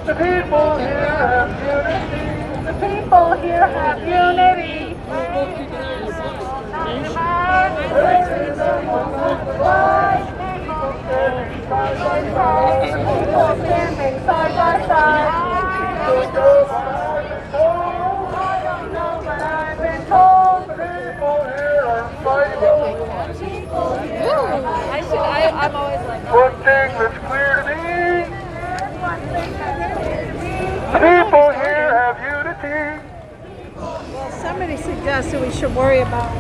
The people here have unity. The people here have unity. Racism will not survive. People standing side by side. People standing side by side. Don't know what I've been told. I don't know what I've been told. The people here are fighting. I'm always like, One thing that's clear to me. People here have unity. Well, somebody suggested we should worry about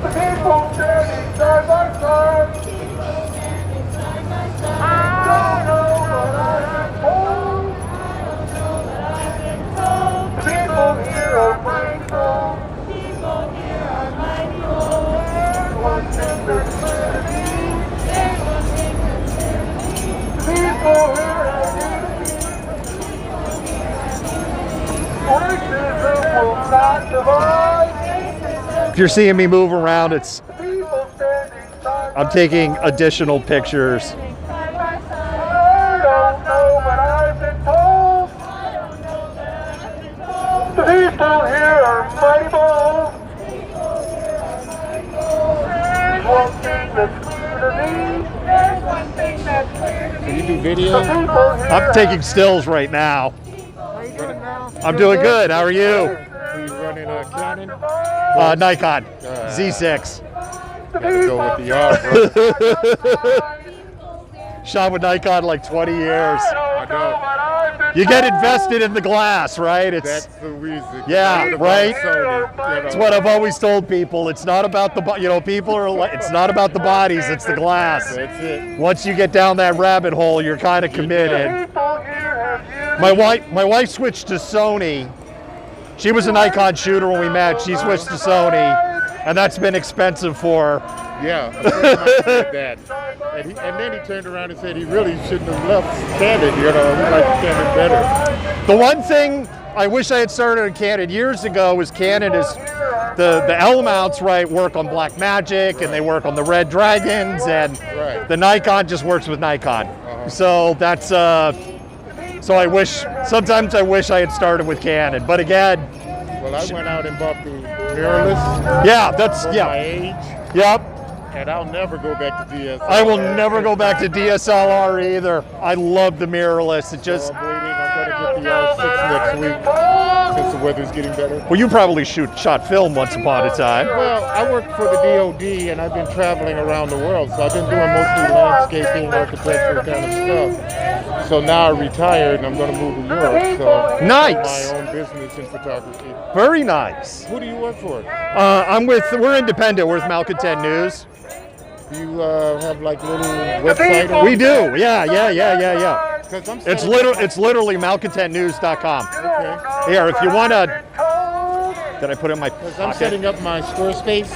The people standing side by side. I don't know what I've been told. The people here are grateful. One thing that's clear to me. People here have unity. Racism will not survive. If you're seeing me move around, it's People standing side I'm taking additional pictures. I don't know, but I've been told. The people here are mighty bold. There's one thing that's clear to me. There's one thing that's clear to me. Can you do video? The people here I'm taking stills right now. How you doing now? I'm doing good. How are you? Are you running a Canon? Nikon Z6. Gotta go with the R, bro. Shot with Nikon like 20 years. I don't know, but I've been You get invested in the glass, right? That's the reason. Yeah, It's about right? Sony, It's what I've always told people. It's not about the, people are like, it's not about the bodies, it's the glass. That's it. Once you get down that rabbit hole, you're kind of committed. My wife switched to Sony. She was a Nikon shooter when we met. She switched to Sony, and that's been expensive for her. Yeah, a friend of mine said that. And then he turned around and said he really shouldn't have left Canon, he liked Canon better. The one thing I wish I had started in Canon years ago was Canon is the L mounts, right, work on Blackmagic and they work on the Red Dragons, and the Nikon just works with Nikon. So that's so sometimes I wish I had started with Canon, but again. Well, I went out and bought the mirrorless. Yeah, that's for my age. Yep. And I'll never go back to DSLR. I will never go back to DSLR either. I love the mirrorless. It just. So I'm waiting. I'm going to get the R6 next week since the weather's getting better. Well, you probably shot film once upon a time. Well, I work for the DOD and I've been traveling around the world, so I've been doing mostly landscaping, architecture kind of stuff. So now I retired and I'm going to move to Europe. So nice. My own business in photography. Very nice. Who do you work for? We're independent. We're with Malcontent News. Do you have like little website? We do. Yeah. It's literally malcontentnews.com. Okay. Here, if you want to. Did I put it in my pocket? I'm setting up my Squarespace.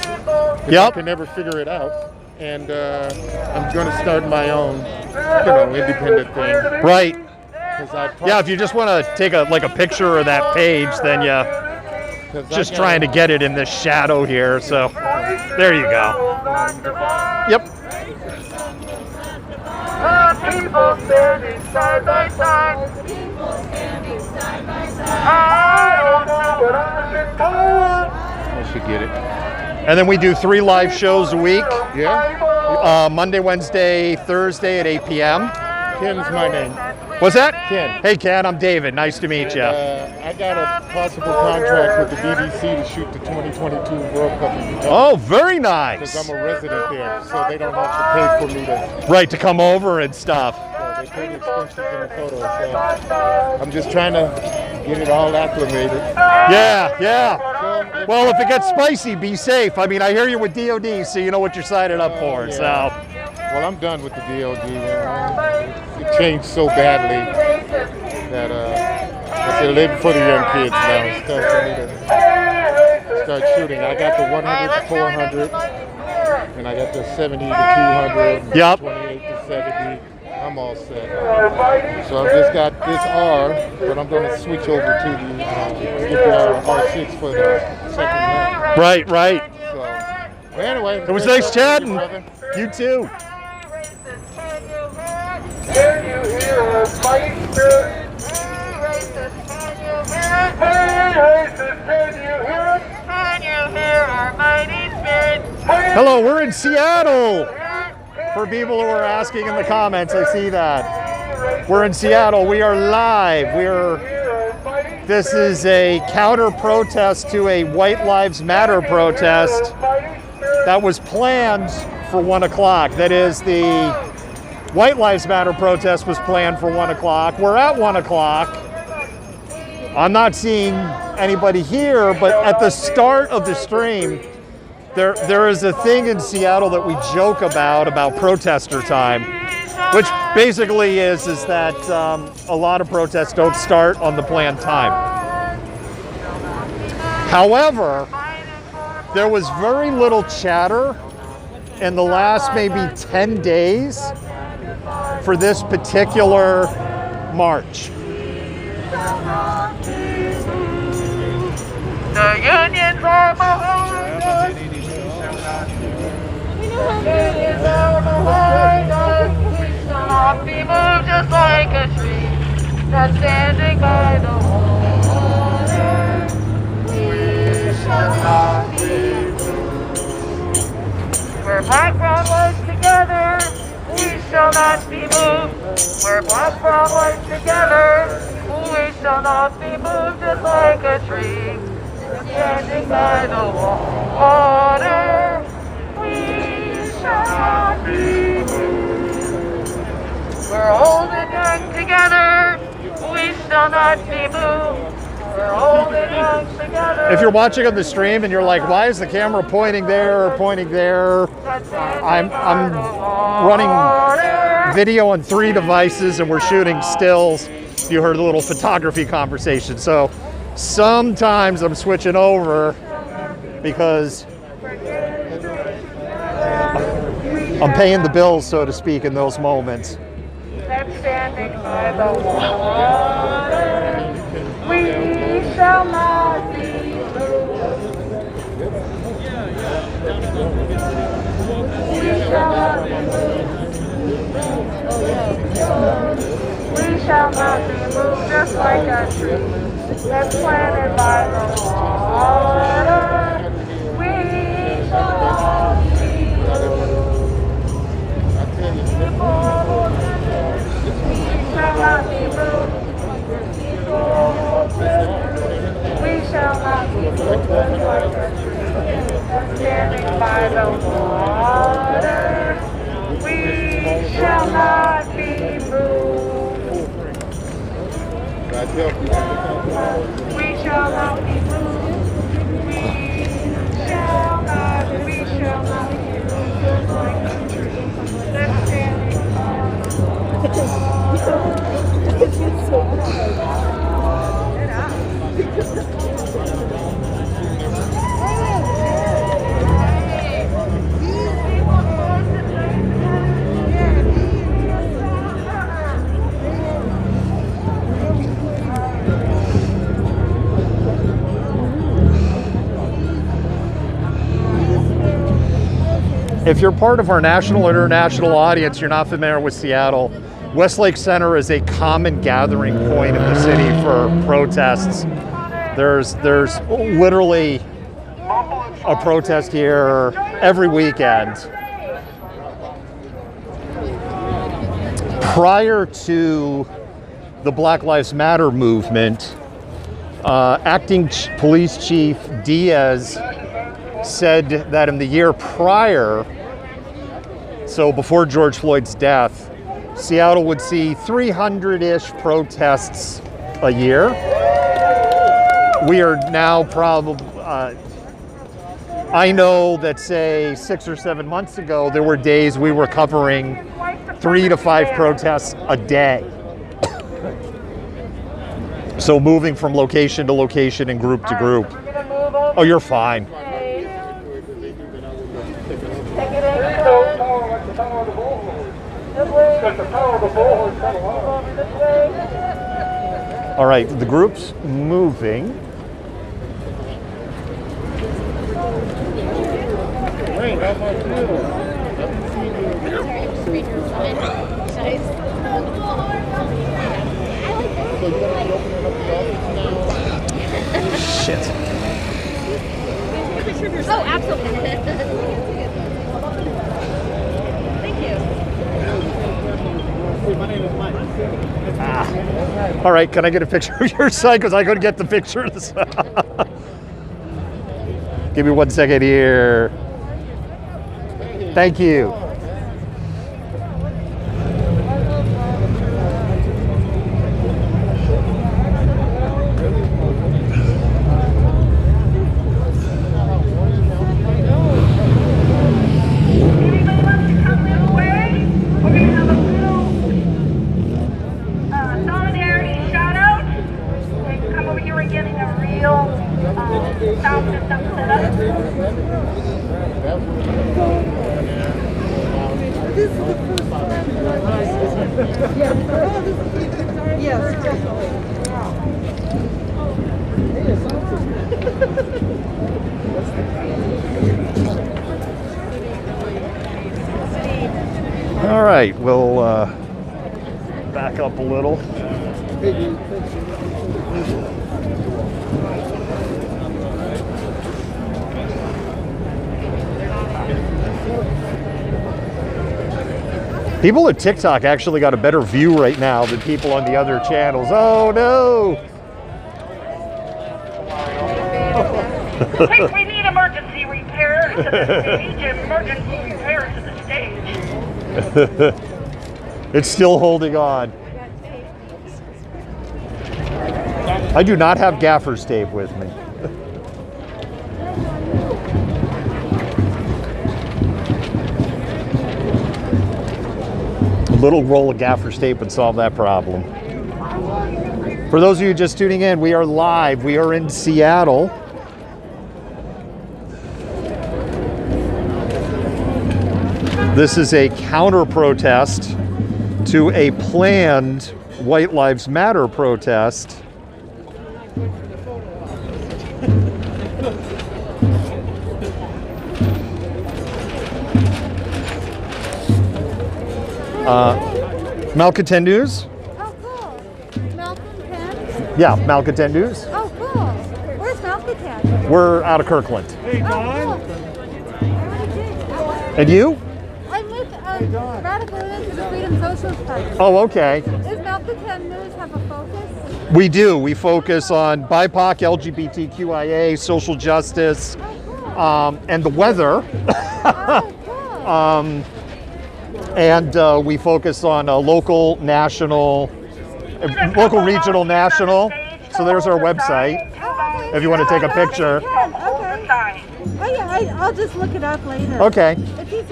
Yep. I can never figure it out. And I'm going to start my own, independent thing. Right. Yeah, if you just want to take a picture of that page, then just trying to get it in this shadow here. So there you go. Yep. People standing side by side. I don't know what I've been told. I should get it. And then we do 3 live shows a week. Yeah. Monday, Wednesday, Thursday at 8 p.m. Ken's my name. What's that? Ken. Hey, Ken, I'm David. Nice to meet you. I got a possible contract with the BBC to shoot the 2022 World Cup. Oh, very nice. Because I'm a resident there, so they don't have to pay for me to. Right, to come over and stuff. So they pay the expenses in the photos. So I'm just trying to get it all acclimated. Yeah. Well, if it gets spicy, be safe. I mean, I hear you with DOD, so you know what you're signing up for. Yeah. So. Well, I'm done with the DOD. It changed so badly that I said living for the young kids now. It's time for me to start shooting. I got the 100 to 400, and I got the 70 to 200, yep. 28 to 70. I'm all set. So I've just got this R, but I'm going to switch over to the get the R6 for the second hand. Right. So, well, anyway, it was nice chatting. You too. Can you hear us fighting spirit? Hey, racist, can you hear us? Can you hear our mighty spirit? Hello, we're in Seattle. For people who are asking in the comments, I see that. We're in Seattle. We are live. This is a counter protest to a White Lives Matter protest that was planned for 1 o'clock. That is, the White Lives Matter protest was planned for 1 o'clock. We're at 1 o'clock. I'm not seeing anybody here, but at the start of the stream, there is a thing in Seattle that we joke about protester time, which basically is that a lot of protests don't start on the planned time. However, there was very little chatter in the last maybe 10 days for this particular march. The unions are behind us. Unions are behind us. We shall not be moved just like a tree that's standing by the water. We shall not be moved. We're black, brown, white together. We shall not be moved. We're black, brown, white together. We shall not be moved just like a tree standing by the water. We shall not be moved. We're holding hands together. We shall shall not be moved. We're holding hands together. If you're watching on the stream and you're like, why is the camera pointing there or pointing there? I'm running video on 3 devices and we're shooting stills. You heard a little photography conversation. So sometimes I'm switching over because I'm paying the bills, so to speak, in those moments. That's standing by the water. We shall not be moved. We shall not be moved. We shall not be moved, just like a tree that's planted by the water. We shall not be moved. We shall not be moved. We shall not be moved, just like a tree that's standing by the water. We shall not be moved. We shall not be moved. We shall not be moved, just like a tree that's standing by the If you're part of our national or international audience, you're not familiar with Seattle, Westlake Center is a common gathering point in the city for protests. There's literally a protest here every weekend. Prior to the Black Lives Matter movement, acting police chief Diaz said that in the year prior, so before George Floyd's death, Seattle would see 300-ish protests a year. We are now probably, I know that say 6 or 7 months ago, there were days we were covering 3 to 5 protests a day. So moving from location to location and group to group. Oh, you're fine. All right, the group's moving. Shit. Oh, absolutely. Thank you. My name is Mike. All right, can I get a picture of your side? Because I couldn't get the pictures. Give me 1 second here. Thank you. All right, we'll back up a little. People at TikTok actually got a better view right now than people on the other channels. Oh no! We need emergency repair to the stage. Emergency repair to the stage. It's still holding on. I do not have gaffer's tape with me. A little roll of gaffer's tape would solve that problem. For those of you just tuning in, we are live. We are in Seattle. This is a counter protest to a planned White Lives Matter protest. Malcontent News? Oh, cool. Malcontent? Yeah, Malcontent News. Oh, cool. Where's Malcontent? We're out of Kirkland. Hey, Don. And you? I'm with Radical Women for the Freedom Socialist Party. Oh, okay. Does Malcontent News have a focus? We do. We focus on BIPOC, LGBTQIA, social justice, and the weather. Oh, cool. And we focus on local, national, local, regional, national. So there's our website. If you want to take a picture. Okay. Oh, yeah, I'll just look it up later. Okay. That's me.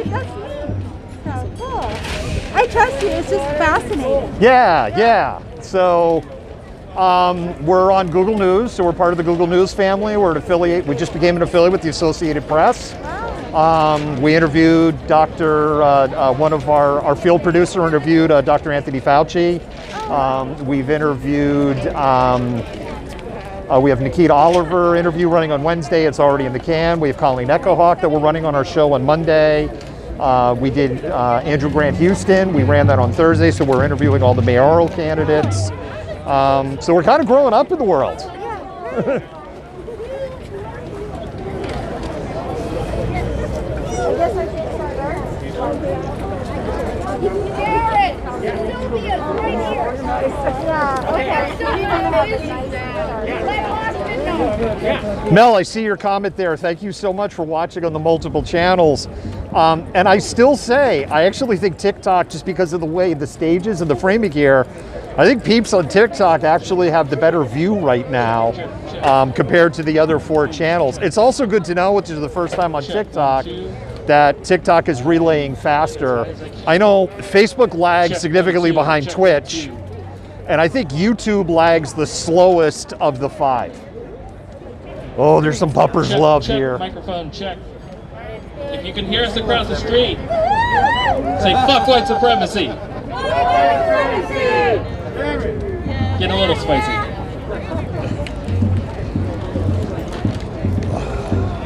So cool. I trust you. It's just fascinating. Yeah. So we're on Google News. So we're part of the Google News family. We're an affiliate. We just became an affiliate with the Associated Press. We interviewed one of our field producer interviewed Dr. Anthony Fauci. We've interviewed, we have Nikita Oliver interview running on Wednesday. It's already in the can. We have Colleen Echohawk that we're running on our show on Monday. We did Andrew Grant Houston. We ran that on Thursday, so we're interviewing all the mayoral candidates. So we're kind of growing up in the world. Mel, I see your comment there. Thank you so much for watching on the multiple channels. And I still say, I actually think TikTok, just because of the way the stages and the framing here, I think peeps on TikTok actually have the better view right now compared to the other 4 channels. It's also good to know, which is the first time on TikTok, that TikTok is relaying faster. I know Facebook lags significantly behind Twitch, and I think YouTube lags the slowest of the 5. Oh, there's some puppers love here. Microphone check. If you can hear us across the street, say fuck white supremacy. Get a little spicy.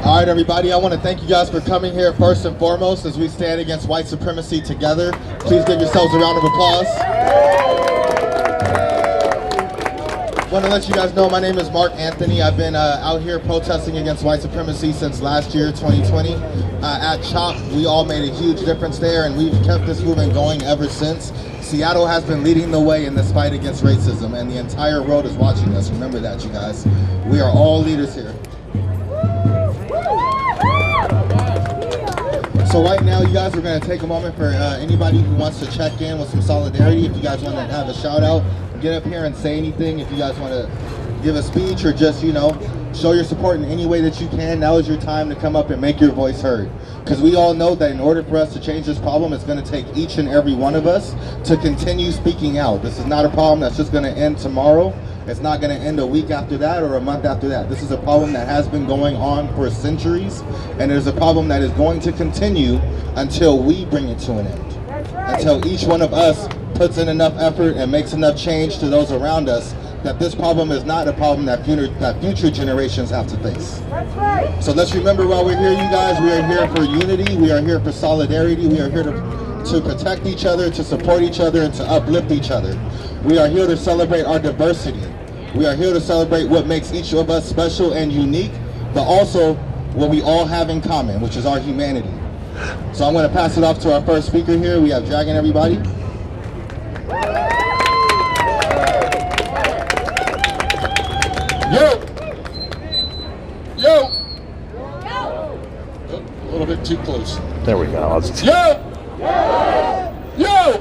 All right, everybody, I want to thank you guys for coming here first and foremost as we stand against white supremacy together. Please give yourselves a round of applause. I want to let you guys know my name is Mark Anthony. I've been out here protesting against white supremacy since last year, 2020. At CHOP, we all made a huge difference there, and we've kept this movement going ever since. Seattle has been leading the way in this fight against racism, and the entire world is watching us. Remember that, you guys. We are all leaders here. So right now, you guys, we're going to take a moment for anybody who wants to check in with some solidarity. If you guys want to have a shout out, get up here and say anything. If you guys want to give a speech or just, show your support in any way that you can, now is your time to come up and make your voice heard. Because we all know that in order for us to change this problem, it's going to take each and every one of us to continue speaking out. This is not a problem that's just going to end tomorrow. It's not going to end a week after that or a month after that. This is a problem that has been going on for centuries, and it is a problem that is going to continue until we bring it to an end. Until each one of us puts in enough effort and makes enough change to those around us that this problem is not a problem that future generations have to face. So let's remember while we're here, you guys, we are here for unity, we are here for solidarity, we are here to protect each other, to support each other, and to uplift each other. We are here to celebrate our diversity. We are here to celebrate what makes each of us special and unique, but also what we all have in common, which is our humanity. So I'm going to pass it off to our first speaker here. We have Dragon, everybody. Yo! Yo! A little bit too close. There we go. Yo! Yo!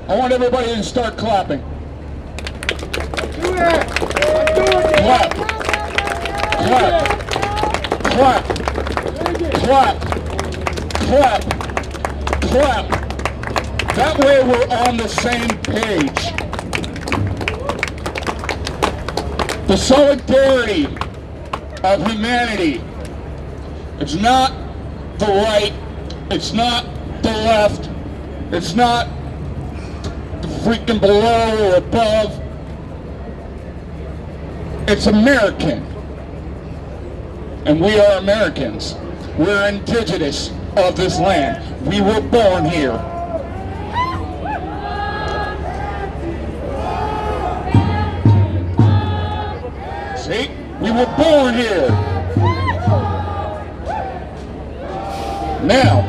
I want everybody to start clapping. Do that! Clap. Clap. Clap. Clap. Clap. Clap. That way we're on the same page. The solidarity of humanity. It's not the right, it's not the left, it's not the freaking below or above. It's American. And we are Americans. We're indigenous of this land. We were born here. See? We were born here. Now,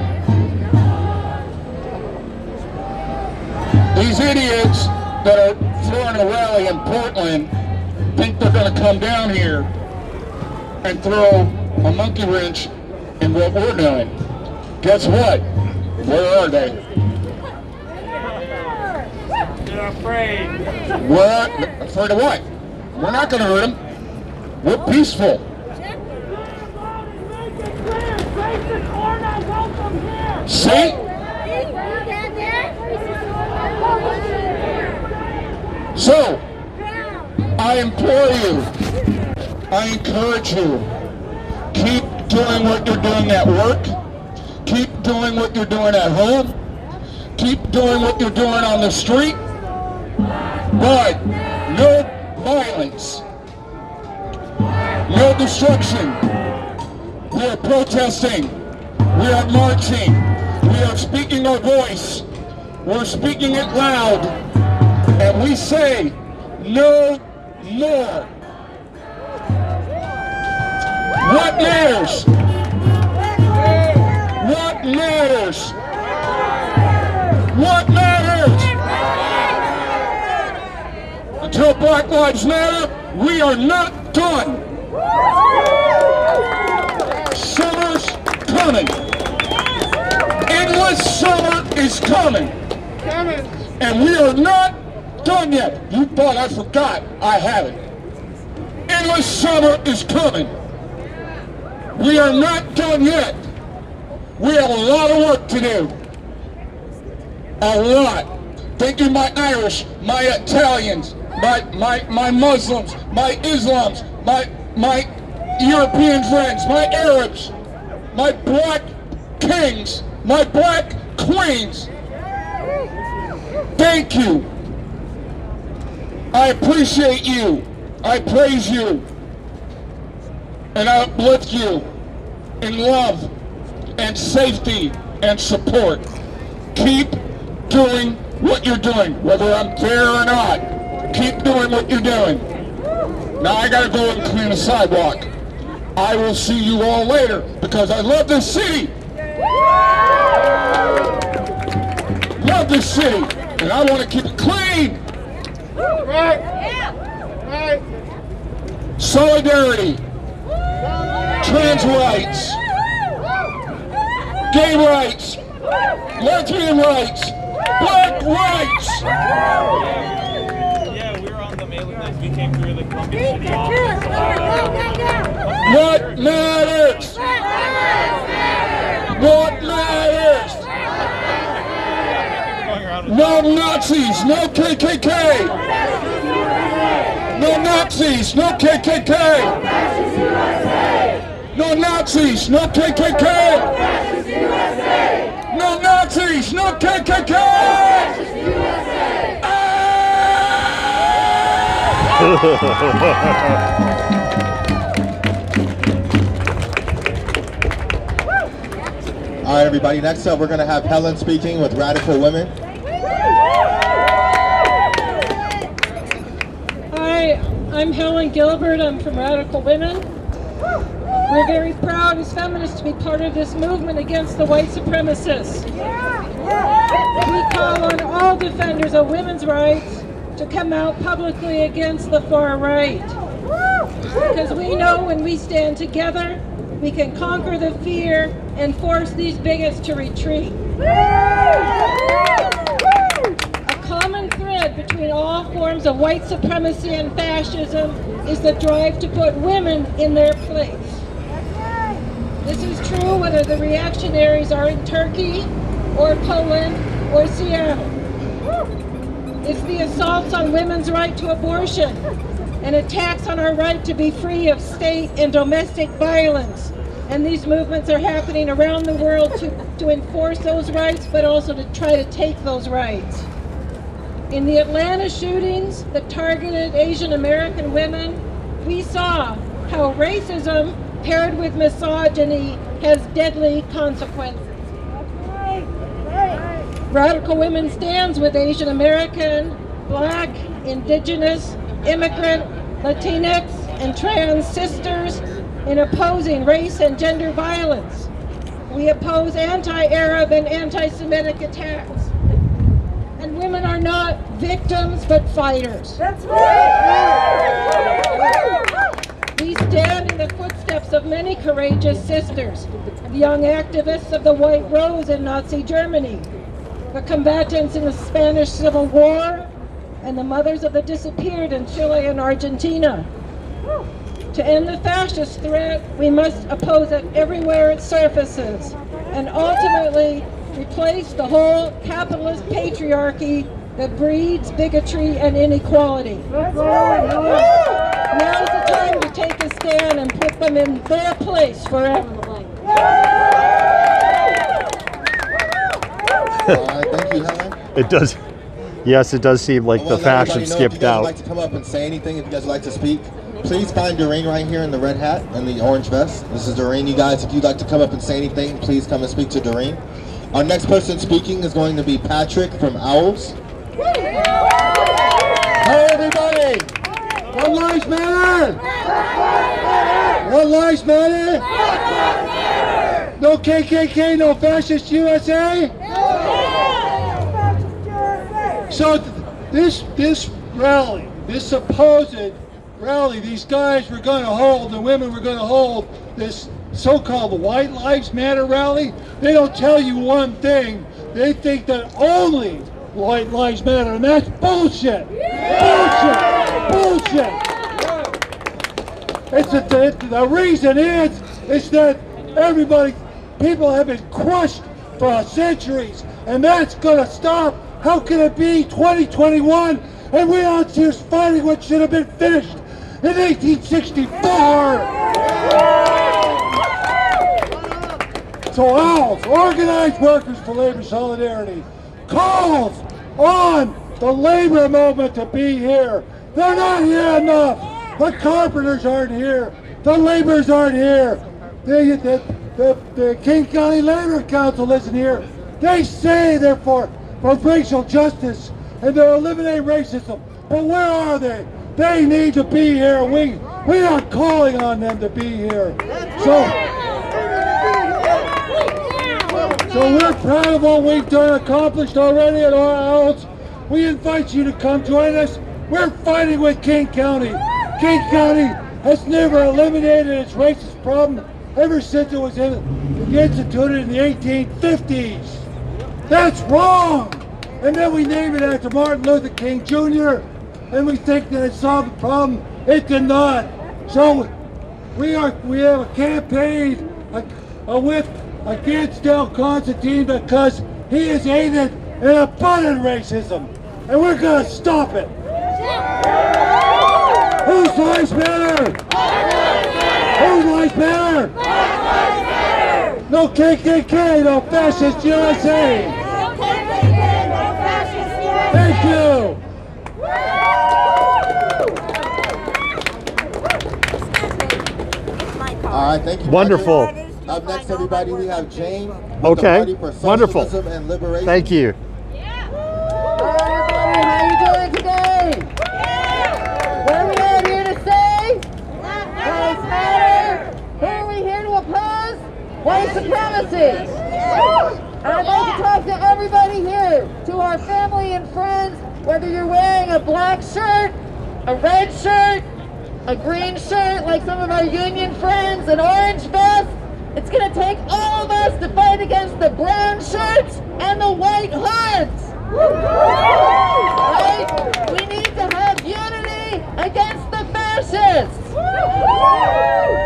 these idiots that are throwing a rally in Portland think they're going to come down here and throw a monkey wrench in what we're doing. Guess what? Where are they? They're afraid. What? Afraid of what? We're not going to hurt them. We're peaceful. See? So, I implore you, I encourage you, keep doing what you're doing at work, keep doing what you're doing at home, keep doing what you're doing on the street, but no violence, no destruction. We are protesting, we are marching, we are speaking our voice, we're speaking it loud, and we say no more. What matters? What matters? What matters? Until Black Lives Matter, we are not done. Summer's coming. Endless summer is coming. And we are not done yet. You thought I forgot. I haven't. Endless summer is coming. We are not done yet. We have a lot of work to do. A lot. Thank you, my Irish, my Italians, my Muslims, my Islams, my European friends, my Arabs, my black kings, my black queens. Thank you. I appreciate you. I praise you. And I uplift you in love and safety and support. Keep doing what you're doing, whether I'm there or not. Keep doing what you're doing. Now I gotta go and clean the sidewalk. I will see you all later because I love this city. Love this city, and I want to keep it clean. Right. Right. Solidarity, trans rights, gay rights, lesbian rights, black rights. Yeah, we were on the mailing list. We came through the Columbia City office. What matters? What matters? No Nazis, no KKK. No Nazis, no KKK. No Nazis, no KKK. No Nazis, no KKK. All right, everybody. Next up, we're going to have Helen speaking with Radical Women. Hi, I'm Helen Gilbert. I'm from Radical Women. We're very proud as feminists to be part of this movement against the white supremacists. We call on all defenders of women's rights to come out publicly against the far right. Because we know when we stand together, we can conquer the fear and force these bigots to retreat. A common thread thread between all forms of white supremacy and fascism is the drive to put women in their place. This is true whether the reactionaries are in Turkey or Poland or Seattle. It's the assaults on women's right to abortion and attacks on our right to be free of state and domestic violence. And these movements are happening around the world to enforce those rights, but also to try to take those rights. In the Atlanta shootings that targeted Asian American women, we saw how racism paired with misogyny has deadly consequences. Radical Women stands with Asian American, Black, Indigenous, immigrant, Latinx, and trans sisters in opposing race and gender violence. We oppose anti-Arab and anti-Semitic attacks. And women are not victims, but fighters. That's right! We stand in the footsteps of many courageous sisters, the young activists of the White Rose in Nazi Germany, the combatants in the Spanish Civil War, and the mothers of the disappeared in Chile and Argentina. To end the fascist threat, we must oppose it everywhere it surfaces, and ultimately replace the whole capitalist patriarchy that breeds bigotry and inequality. Now's the time to take a stand and put them in their place forever. Thank you, Helen. It does. Yes, it does seem like the fashion skipped If you guys out. would like to come up and say anything, if you guys would like to speak, please find Doreen right here in the red hat and the orange vest. This is Doreen, you guys. If you'd like to come up and say anything, please come and speak to Doreen. Our next person speaking is going to be Patrick from Owls. Hi, everybody. One Lives Matter. One Lives Matter. No KKK, no Fascist USA. So this rally, this supposed rally, these guys were going to hold, the women were going to hold this so-called White Lives Matter rally. They don't tell you one thing. They think that only White Lives Matter, and that's bullshit. Bullshit. The reason is that people have been crushed for centuries, and that's going to stop. How can it be 2021 and we're out here fighting what should have been finished in 1864? So Owls, Organized Workers for Labor Solidarity, calls on the labor movement to be here. They're not here enough. The carpenters aren't here. The laborers aren't here. The King County Labor Council isn't here. They say they're for racial justice and to eliminate racism. But where are they? They need to be here. We are calling on them to be here. So we're proud of what we've accomplished already at our Owls. We invite you to come join us. We're fighting with King County. King County has never eliminated its racist problem ever since it was instituted in the 1850s. That's wrong! And then we name it after Martin Luther King Jr. and we think that it solved the problem. It did not. So we have a campaign, a whip against Del Constantine because he has aided in abundant racism. And we're going to stop it. Whose lives matter? Whose lives matter? No KKK, no Fascist USA. Thank you. All right, thank you. Wonderful. Up next, everybody, we have Jane. Okay, For wonderful. Socialism and Liberation. Thank you. Everybody, how you doing today? What are we out here to say? Lives Matter. Who are we here to oppose? White supremacy. I'd like to talk to everybody here, to our family and friends, whether you're wearing a black shirt, a red shirt, a green shirt like some of our union friends, an orange vest. It's going to take all of us to fight against the brown shirts and the white hoods. Right? We need to have unity against the fascists.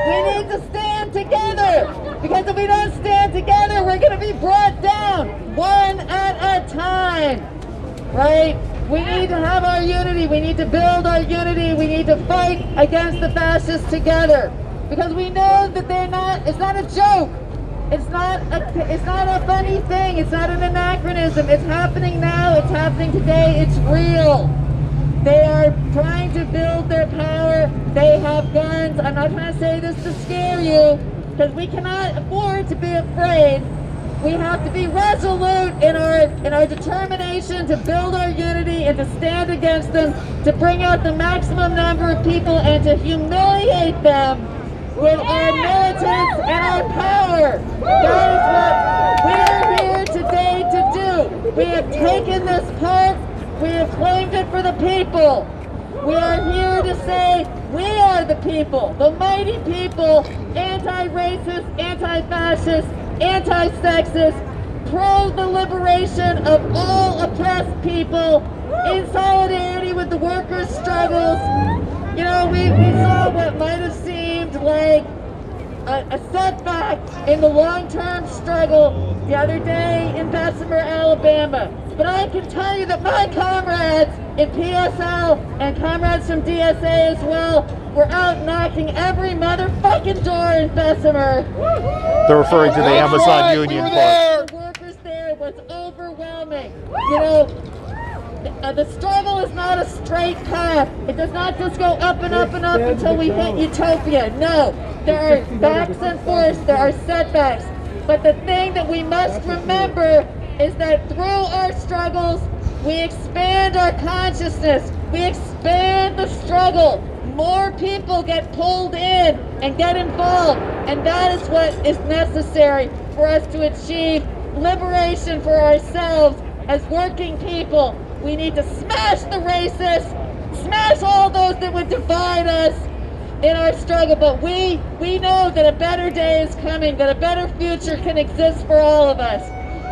We need to stand together, because if we don't stand together, we're going to be brought down one at a time. Right? We need to have our unity. We need to build our unity. We need to fight against the fascists together, because we know that it's not a joke. It's not a funny thing. It's not an anachronism. It's happening now. It's happening today. It's real. They are trying to build their power. They have guns. I'm not trying to say this to scare you, because we cannot afford to be afraid. We have to be resolute in our determination to build our unity and to stand against them, to bring out the maximum number of people and to humiliate them with our militants and our power. That is what we're here today to do. We have taken this part. We have claimed it for the people. We are here to say we are the people, the mighty people, anti-racist, anti-fascist, anti-sexist, pro the liberation of all oppressed people, in solidarity with the workers' struggles. You know, we saw what might have seemed like a setback in the long-term struggle the other day in Bessemer, Alabama. But I can tell you that my comrades in PSL and comrades from DSA as well were out knocking every motherfucking door in Bessemer. They're referring to the Amazon Union part. The workers there was overwhelming. You know, the struggle is not a straight path. It does not just go up and up and up until we hit utopia. No, there are backs and forths, there are setbacks. But the thing that we must remember is that through our struggles, we expand our consciousness. We expand the struggle. More people get pulled in and get involved. And that is what is necessary for us to achieve liberation for ourselves as working people. We need to smash the racists, smash all those that would divide us in our struggle. But we know that a better day is coming, that a better future can exist for all of us.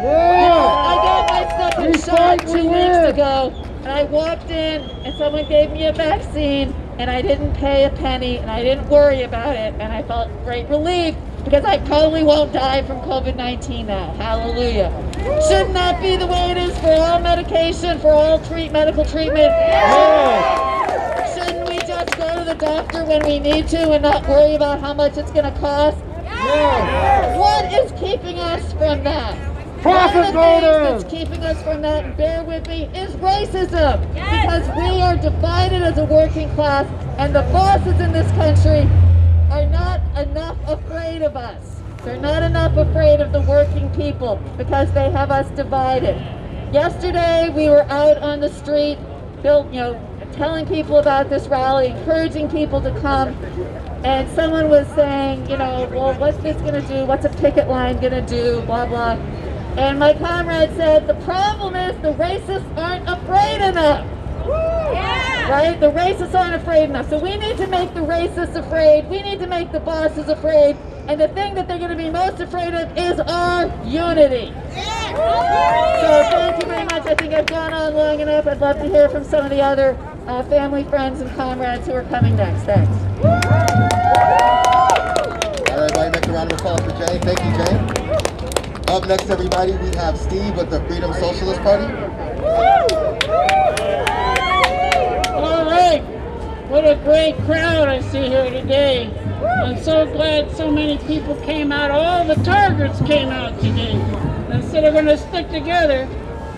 I got my second shot 2 weeks ago, and I walked in, and someone gave me a vaccine, and I didn't pay a penny, and I didn't worry about it, and I felt great relief, because I probably won't die from COVID-19 now. Hallelujah. Shouldn't that be the way it is for all medication, for all medical treatment? Shouldn't we just go to the doctor when we need to and not worry about how much it's going to cost? What is keeping us from that? Profit One of the things that's keeping us from that, and bear with me, is racism. Because we are divided as a working class, and the bosses in this country are not enough afraid of us. They're not enough afraid of the working people because they have us divided. Yesterday, we were out on the street, telling people about this rally, encouraging people to come, and someone was saying, well, what's this going to do? What's a picket line going to do? Blah, blah. And my comrade said, the problem is the racists aren't afraid enough. Right? The racists aren't afraid enough. So we need to make the racists afraid. We need to make the bosses afraid. And the thing that they're going to be most afraid of is our unity. So thank you very much. I think I've gone on long enough. I'd love to hear from some of the other family, friends, and comrades who are coming next. Thanks. All right, everybody, make a round of applause for Jay. Thank you, Jay. Up next, everybody, we have Steve with the Freedom Socialist Party. All right. What a great crowd I see here today. I'm so glad so many people came out. All the targets came out today. And so they're going to stick together,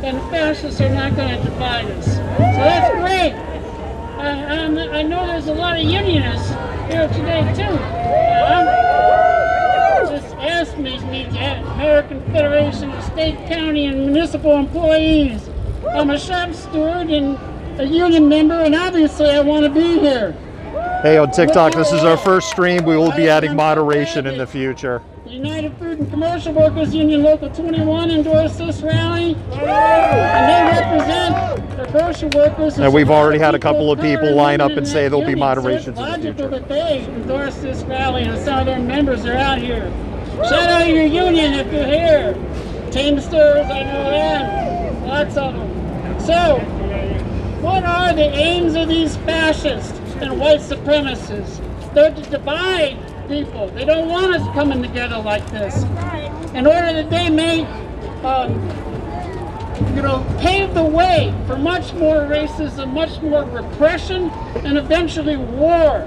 and the fascists are not going to divide us. So that's great. I know there's a lot of unionists here today, too. Just AFSCME means American Federation of State, County, and Municipal Employees. I'm a shop steward and a union member, and obviously I want to be here. Hey, on TikTok, this is our first stream. We will be adding moderation in the future. The United Food and Commercial Workers Union Local 21 endorsed this rally, and they represent the grocery workers. And we've already had a couple of people line up and say there'll be moderations in the future. It's logical future. that they endorse this rally, and some of their members are out here. Shout out your union if you're here. Teamsters, I know them. Lots of them. So, what are the aims of these fascists and white supremacists? They're to divide people. They don't want us coming together like this. In order that they may, pave the way for much more racism, much more repression, and eventually war.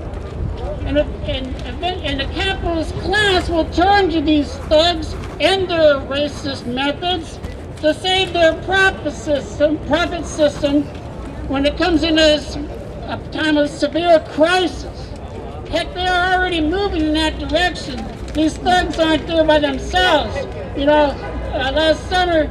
And the capitalist class will turn to these thugs and their racist methods to save their profit system when it comes into a time of severe crisis. Heck, they are already moving in that direction. These thugs aren't there by themselves. Last summer,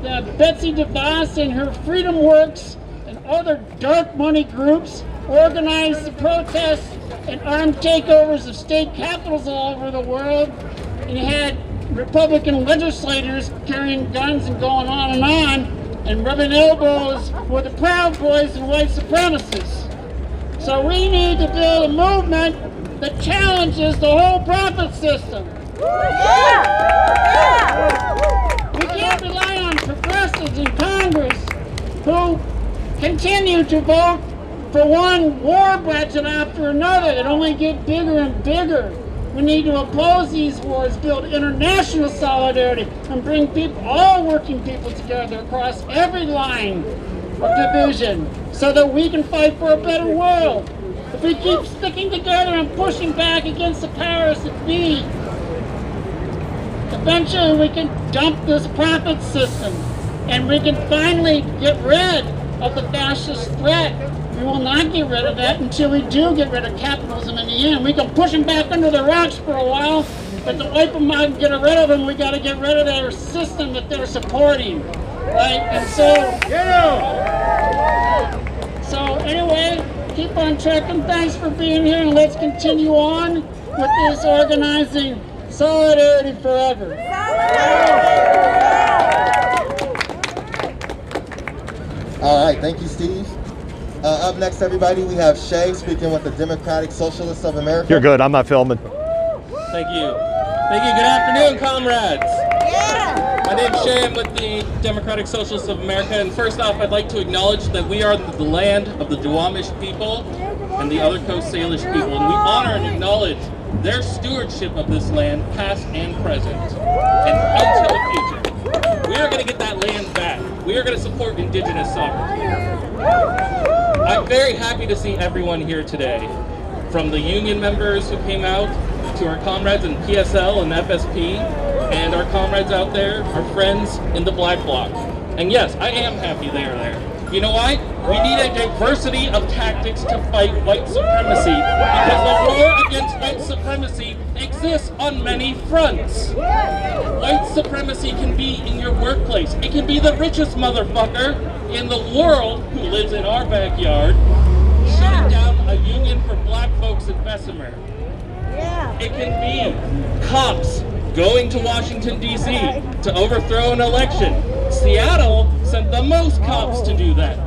Betsy DeVos and her Freedom Works and other dark money groups organized the protests and armed takeovers of state capitals all over the world, and you had Republican legislators carrying guns and going on and rubbing elbows with the Proud Boys and white supremacists. So we need to build a movement that challenges the whole profit system. We can't rely on progressives in Congress who continue to vote for one war budget after another that only get bigger and bigger. We need to oppose these wars, build international solidarity, and bring all working people together across every line of division so that we can fight for a better world. If we keep sticking together and pushing back against the powers that be, eventually we can dump this profit system and we can finally get rid of the fascist threat. We will not get rid of that until we do get rid of capitalism in the end. We can push them back under the rocks for a while, but to wipe them out and get rid of them, we got to get rid of their system that they're supporting, right? And so anyway, keep on trucking. Thanks for being here, and let's continue on with this organizing. Solidarity forever. All right, thank you, Steve. Up next, everybody, we have Shay speaking with the Democratic Socialists of America. You're good. I'm not filming. Thank you. Thank you. Good afternoon, comrades. My name's Shay. I'm with the Democratic Socialists of America. And first off, I'd like to acknowledge that we are the land of the Duwamish people and the other Coast Salish people. And we honor and acknowledge their stewardship of this land, past and present, and into the future. We are going to get that land back. We are going to support indigenous sovereignty. I'm very happy to see everyone here today, from the union members who came out, to our comrades in PSL and FSP, and our comrades out there, our friends in the Black Bloc. And yes, I am happy they are there. You know why? We need a diversity of tactics to fight white supremacy, because the war against white supremacy exists on many fronts. White supremacy can be in your workplace. It can be the richest motherfucker in the world who lives in our backyard shutting down a union for black folks in Bessemer. It can be cops going to Washington, D.C. to overthrow an election. Seattle sent the most cops to do that.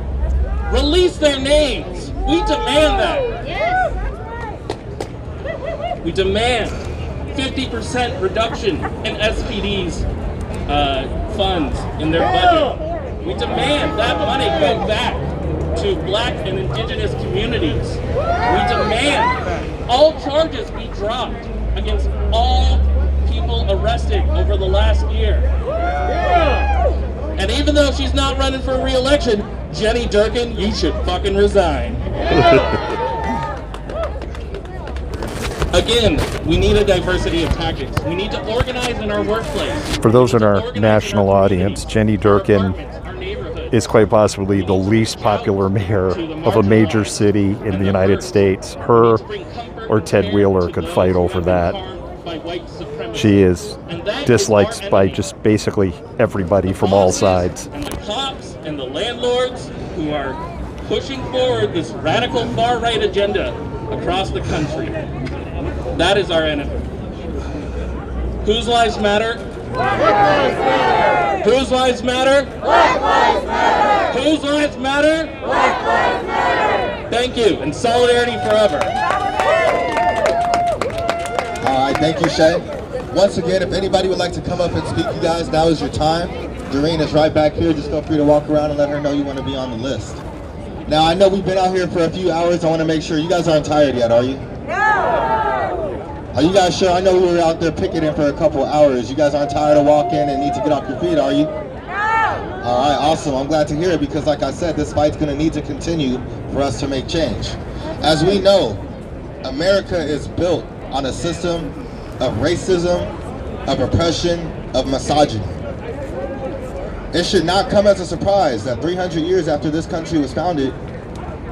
Release their names. We demand that. We demand 50% reduction in SPD's funds in their budget. We demand that money go back to black and indigenous communities. We demand all charges be dropped against all people arrested over the last year. And even though she's not running for re-election, Jenny Durkin, you should fucking resign. Again, we need a diversity of tactics. We need to organize in our workplace. For those in our national audience, Jenny Durkin is quite possibly the least popular mayor of a major city in the United States. Her or Ted Wheeler could fight over that. She is disliked by just basically everybody from all sides. And the cops and the landlords who are pushing forward this radical far-right agenda across the country. That is our enemy. Whose lives matter? Black lives matter. Whose lives matter? Black lives matter. Whose lives matter? Black lives matter. Thank you, and solidarity forever. All right, thank you, Shay. Once again, if anybody would like to come up and speak, you guys, now is your time. Doreen is right back here. Just feel free to walk around and let her know you want to be on the list. Now, I know we've been out here for a few hours. I want to make sure you guys aren't tired yet, are you? No! Are you guys sure? I know we were out there picketing for a couple hours. You guys aren't tired of walking and need to get off your feet, are you? No! All right, awesome. I'm glad to hear it because, like I said, this fight's going to need to continue for us to make change. As we know, America is built on a system of racism, of oppression, of misogyny. It should not come as a surprise that 300 years after this country was founded,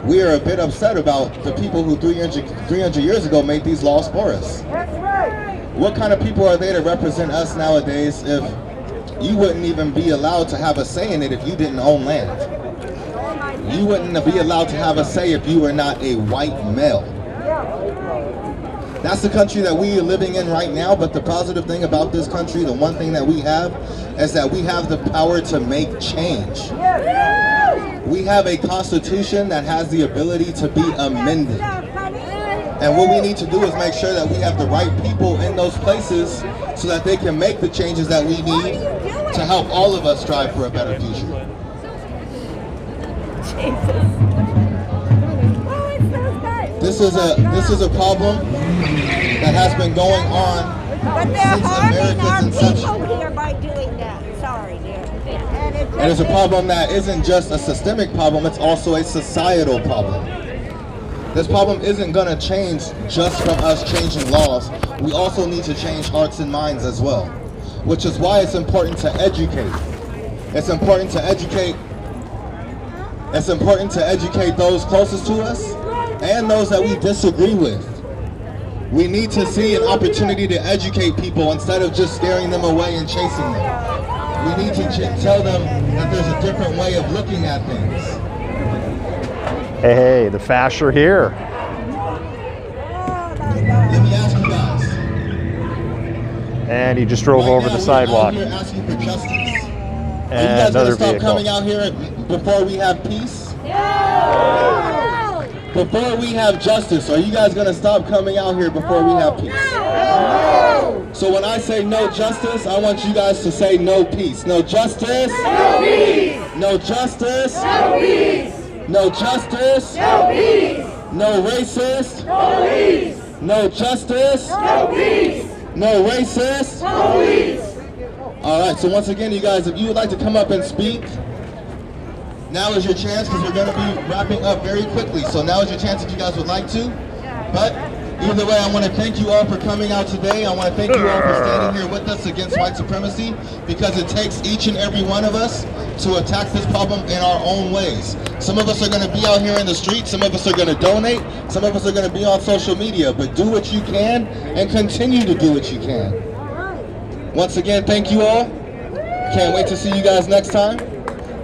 we are a bit upset about the people who 300 years ago made these laws for us. That's right. What kind of people are they to represent us nowadays if you wouldn't even be allowed to have a say in it if you didn't own land? You wouldn't be allowed to have a say if you were not a white male. That's the country that we are living in right now, but the positive thing about this country, the one thing that we have, is that we have the power to make change. We have a constitution that has the ability to be amended. And what we need to do is make sure that we have the right people in those places so that they can make the changes that we need to help all of us strive for a better future. This is a problem that has been going on since America's inception. Here by doing that. Sorry, dear. And it's a problem that isn't just a systemic problem, it's also a societal problem. This problem isn't going to change just from us changing laws. We also need to change hearts and minds as well, which is why it's important to educate. It's important to educate. It's important to educate those closest to us and those that we disagree with. We need to see an opportunity to educate people instead of just scaring them away and chasing them. We need to tell them that there's a different way of looking at things. Hey, the fascists are here. Let me ask you guys. And he just drove over the sidewalk. We're out here asking for justice. And are you guys going to stop vehicle. coming out here before we have peace? No! Before we have justice, are you guys going to stop coming out here before we have peace? No! So when I say no justice, I want you guys to say no peace. No justice. No peace. No justice. No peace. No justice. No peace. No racist. No peace. No justice. No peace. No racist. No peace. All right, so once again, you guys, if you would like to come up and speak, now is your chance because we're going to be wrapping up very quickly. So now is your chance if you guys would like to. But either way, I want to thank you all for coming out today. I want to thank you all for standing here with us against white supremacy because it takes each and every one of us to attack this problem in our own ways. Some of us are going to be out here in the streets. Some of us are going to donate. Some of us are going to be on social media. But do what you can and continue to do what you can. Once again, thank you all. Can't wait to see you guys next time.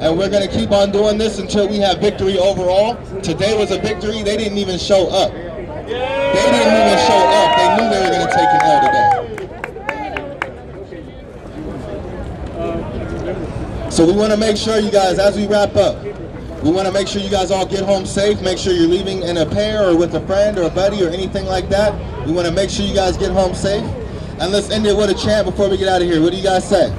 And we're going to keep on doing this until we have victory overall. Today was a victory. They didn't even show up. They didn't even show up. They knew they were going to take an L today. So we want to make sure you guys, as we wrap up, we want to make sure you guys all get home safe. Make sure you're leaving in a pair or with a friend or a buddy or anything like that. We want to make sure you guys get home safe. And let's end it with a chant before we get out of here. What do you guys say?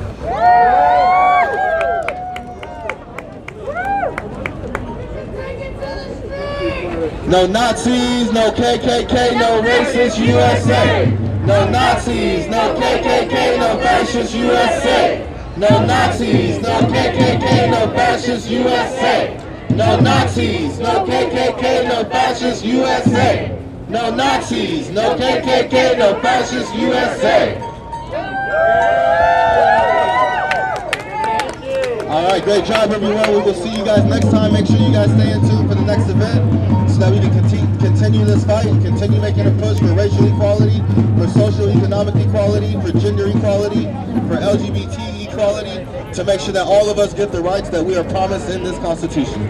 No Nazis, no KKK, no racist USA. No Nazis, no KKK, no fascist USA. No Nazis, no KKK, no fascist USA. No Nazis, no KKK, no fascist USA. No Nazis, no KKK, no fascist USA. All right, great job, everyone. We will see you guys next time. Make sure you guys stay in tune for the next event so that we can continue this fight and continue making a push for racial equality, for social economic equality, for gender equality, for LGBT equality, to make sure that all of us get the rights that we are promised in this Constitution.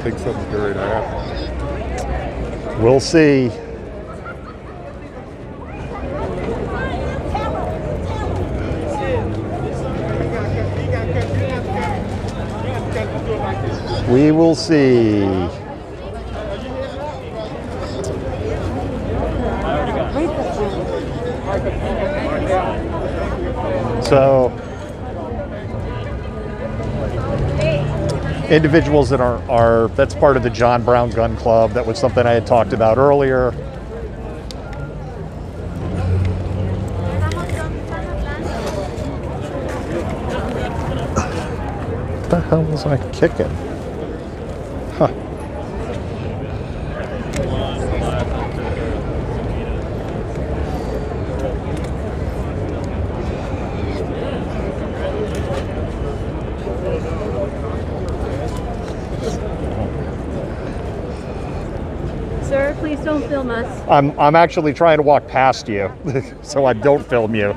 think something's going to happen. We'll see. We will see. So, individuals that are that's part of the John Brown Gun Club. That was something I had talked about earlier. What the hell was I kicking? Huh. Sir, please don't film us. I'm actually trying to walk past you, so I don't film you.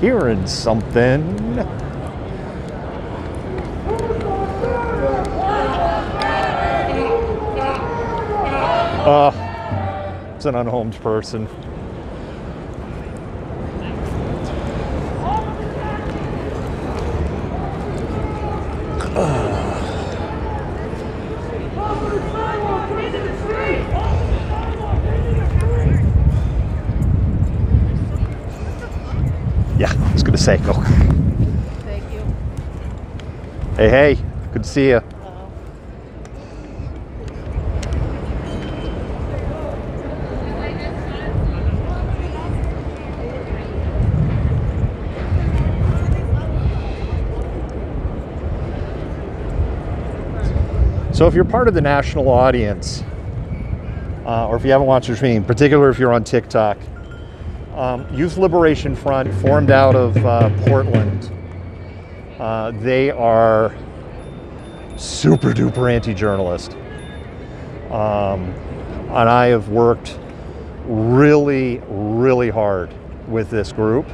Hearing something. It's an unhomed person. Yeah, I was gonna say go. Thank you. Hey, good to see you. So if you're part of the national audience, or if you haven't watched the stream, particularly if you're on TikTok, Youth Liberation Front, formed out of Portland. They are super duper anti-journalist. And I have worked really, really hard with this group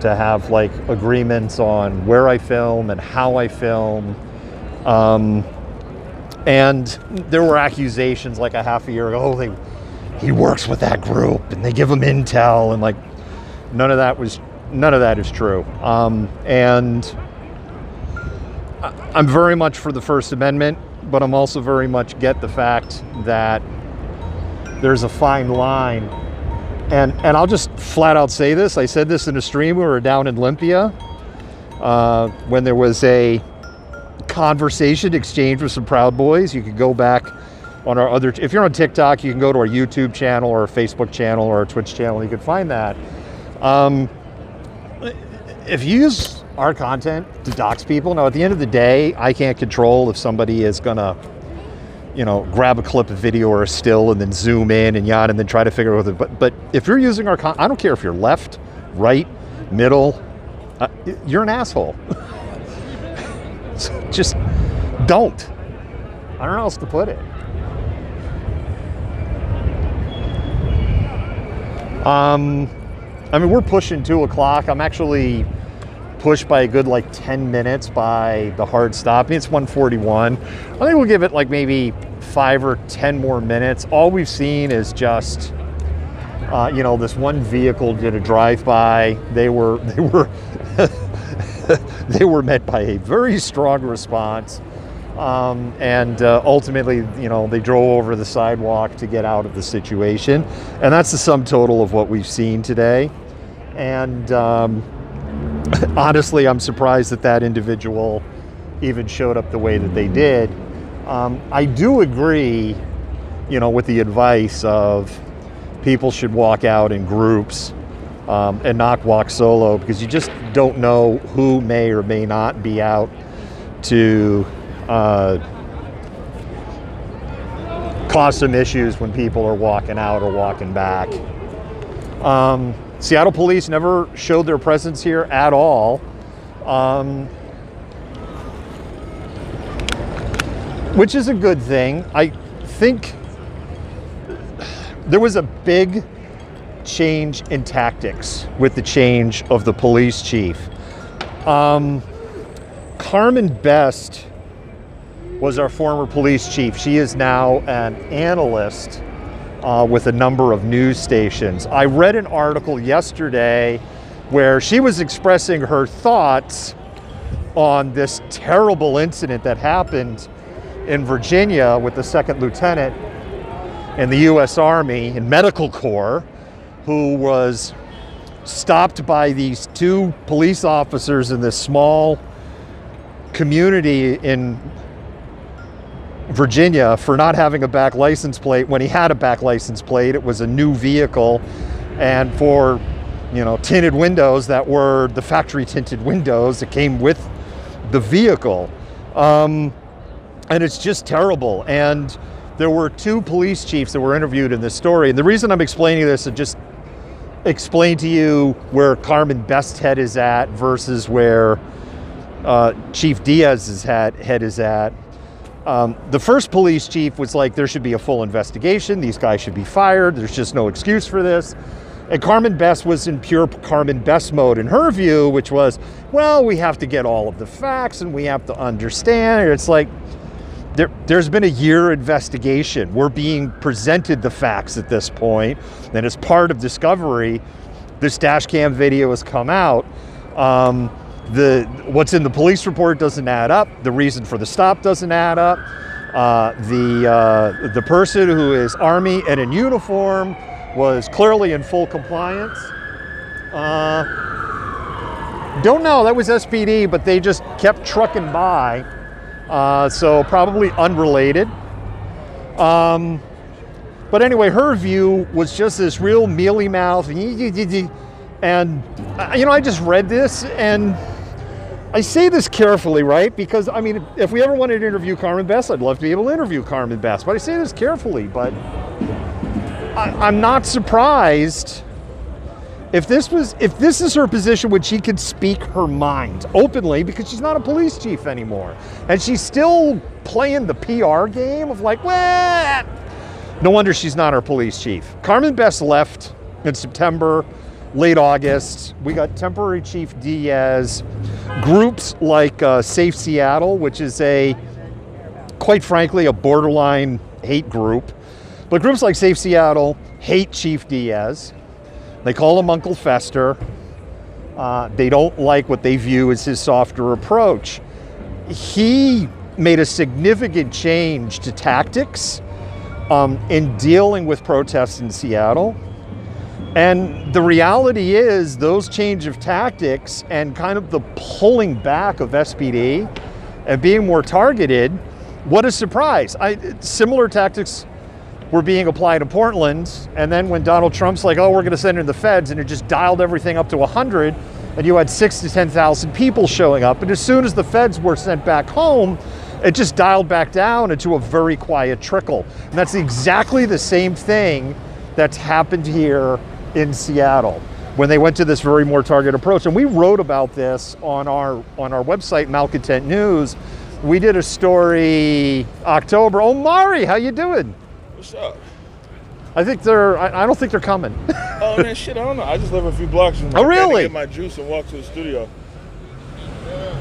to have like agreements on where I film and how I film. And there were accusations like a half a year ago, oh, he works with that group and they give him intel, and like none of that is true. And I'm very much for the First Amendment, but I'm also very much get the fact that there's a fine line. And I'll just flat out say this. I said this in a stream. We were down in Olympia when there was a conversation exchange with some Proud Boys. You could go back on our other, if you're on TikTok, you can go to our YouTube channel or our Facebook channel or our Twitch channel. You can find that. If you use our content to dox people, now at the end of the day, I can't control if somebody is gonna, grab a clip of video or a still and then zoom in and yawn and then try to figure out what. But if you're using our content, I don't care if you're left, right, middle, you're an asshole. So just don't. I don't know how else to put it. I mean, we're pushing 2 o'clock. I'm actually pushed by a good 10 minutes by the hard stop. I mean, it's 1:41. I think we'll give it maybe 5 or 10 more minutes. All we've seen is just, this one vehicle did a drive-by. They were they were met by a very strong response. And ultimately, they drove over the sidewalk to get out of the situation. And that's the sum total of what we've seen today. And honestly, I'm surprised that individual even showed up the way that they did. I do agree with the advice of people should walk out in groups and not walk solo, because you just don't know who may or may not be out to cause some issues when people are walking out or walking back. Seattle police never showed their presence here at all. Which is a good thing. I think there was a big change in tactics with the change of the police chief. Carmen Best was our former police chief. She is now an analyst with a number of news stations. I read an article yesterday where she was expressing her thoughts on this terrible incident that happened in Virginia with the second lieutenant in the U.S. Army and Medical Corps, who was stopped by these two police officers in this small community in Virginia for not having a back license plate when he had a back license plate. It was a new vehicle, and for tinted windows that were the factory tinted windows that came with the vehicle. And it's just terrible. And there were two police chiefs that were interviewed in this story. And the reason I'm explaining this is just explain to you where Carmen Best's head is at versus where Chief Diaz's head is at. The first police chief was like, there should be a full investigation. These guys should be fired. There's just no excuse for this. And Carmen Best was in pure Carmen Best mode in her view, which was, well, we have to get all of the facts and we have to understand. It's like, there's been a year investigation. We're being presented the facts at this point. And as part of discovery, this dash cam video has come out. What's in the police report doesn't add up. The reason for the stop doesn't add up. The person who is Army and in uniform was clearly in full compliance. Don't know, that was SPD, but they just kept trucking by. So probably unrelated. But anyway, her view was just this real mealy mouth. And, I just read this, and I say this carefully, right? Because, if we ever wanted to interview Carmen Best, I'd love to be able to interview Carmen Best. But I say this carefully, but I'm not surprised if this is her position when she could speak her mind openly, because she's not a police chief anymore. And she's still playing the PR game of like, well, no wonder she's not our police chief. Carmen Best left in September, late August. We got temporary Chief Diaz. Groups like Safe Seattle, which is quite frankly, a borderline hate group. But groups like Safe Seattle hate Chief Diaz. They call him Uncle Fester. They don't like what they view as his softer approach. He made a significant change to tactics in dealing with protests in Seattle. And the reality is those change of tactics and kind of the pulling back of SPD and being more targeted, what a surprise. Similar tactics were being applied in Portland, and then when Donald Trump's like, oh, we're going to send in the feds, and it just dialed everything up to 100, and you had 6,000 to 10,000 people showing up, and as soon as the feds were sent back home, it just dialed back down into a very quiet trickle. And that's exactly the same thing that's happened here in Seattle when they went to this very more targeted approach. And we wrote about this on our website, Malcontent News. We did a story October. Oh, Mari, how you doing? What's up? I don't think they're coming. Oh man, shit, I don't know. I just live a few blocks from Oh, really? Get my juice and walk to the studio.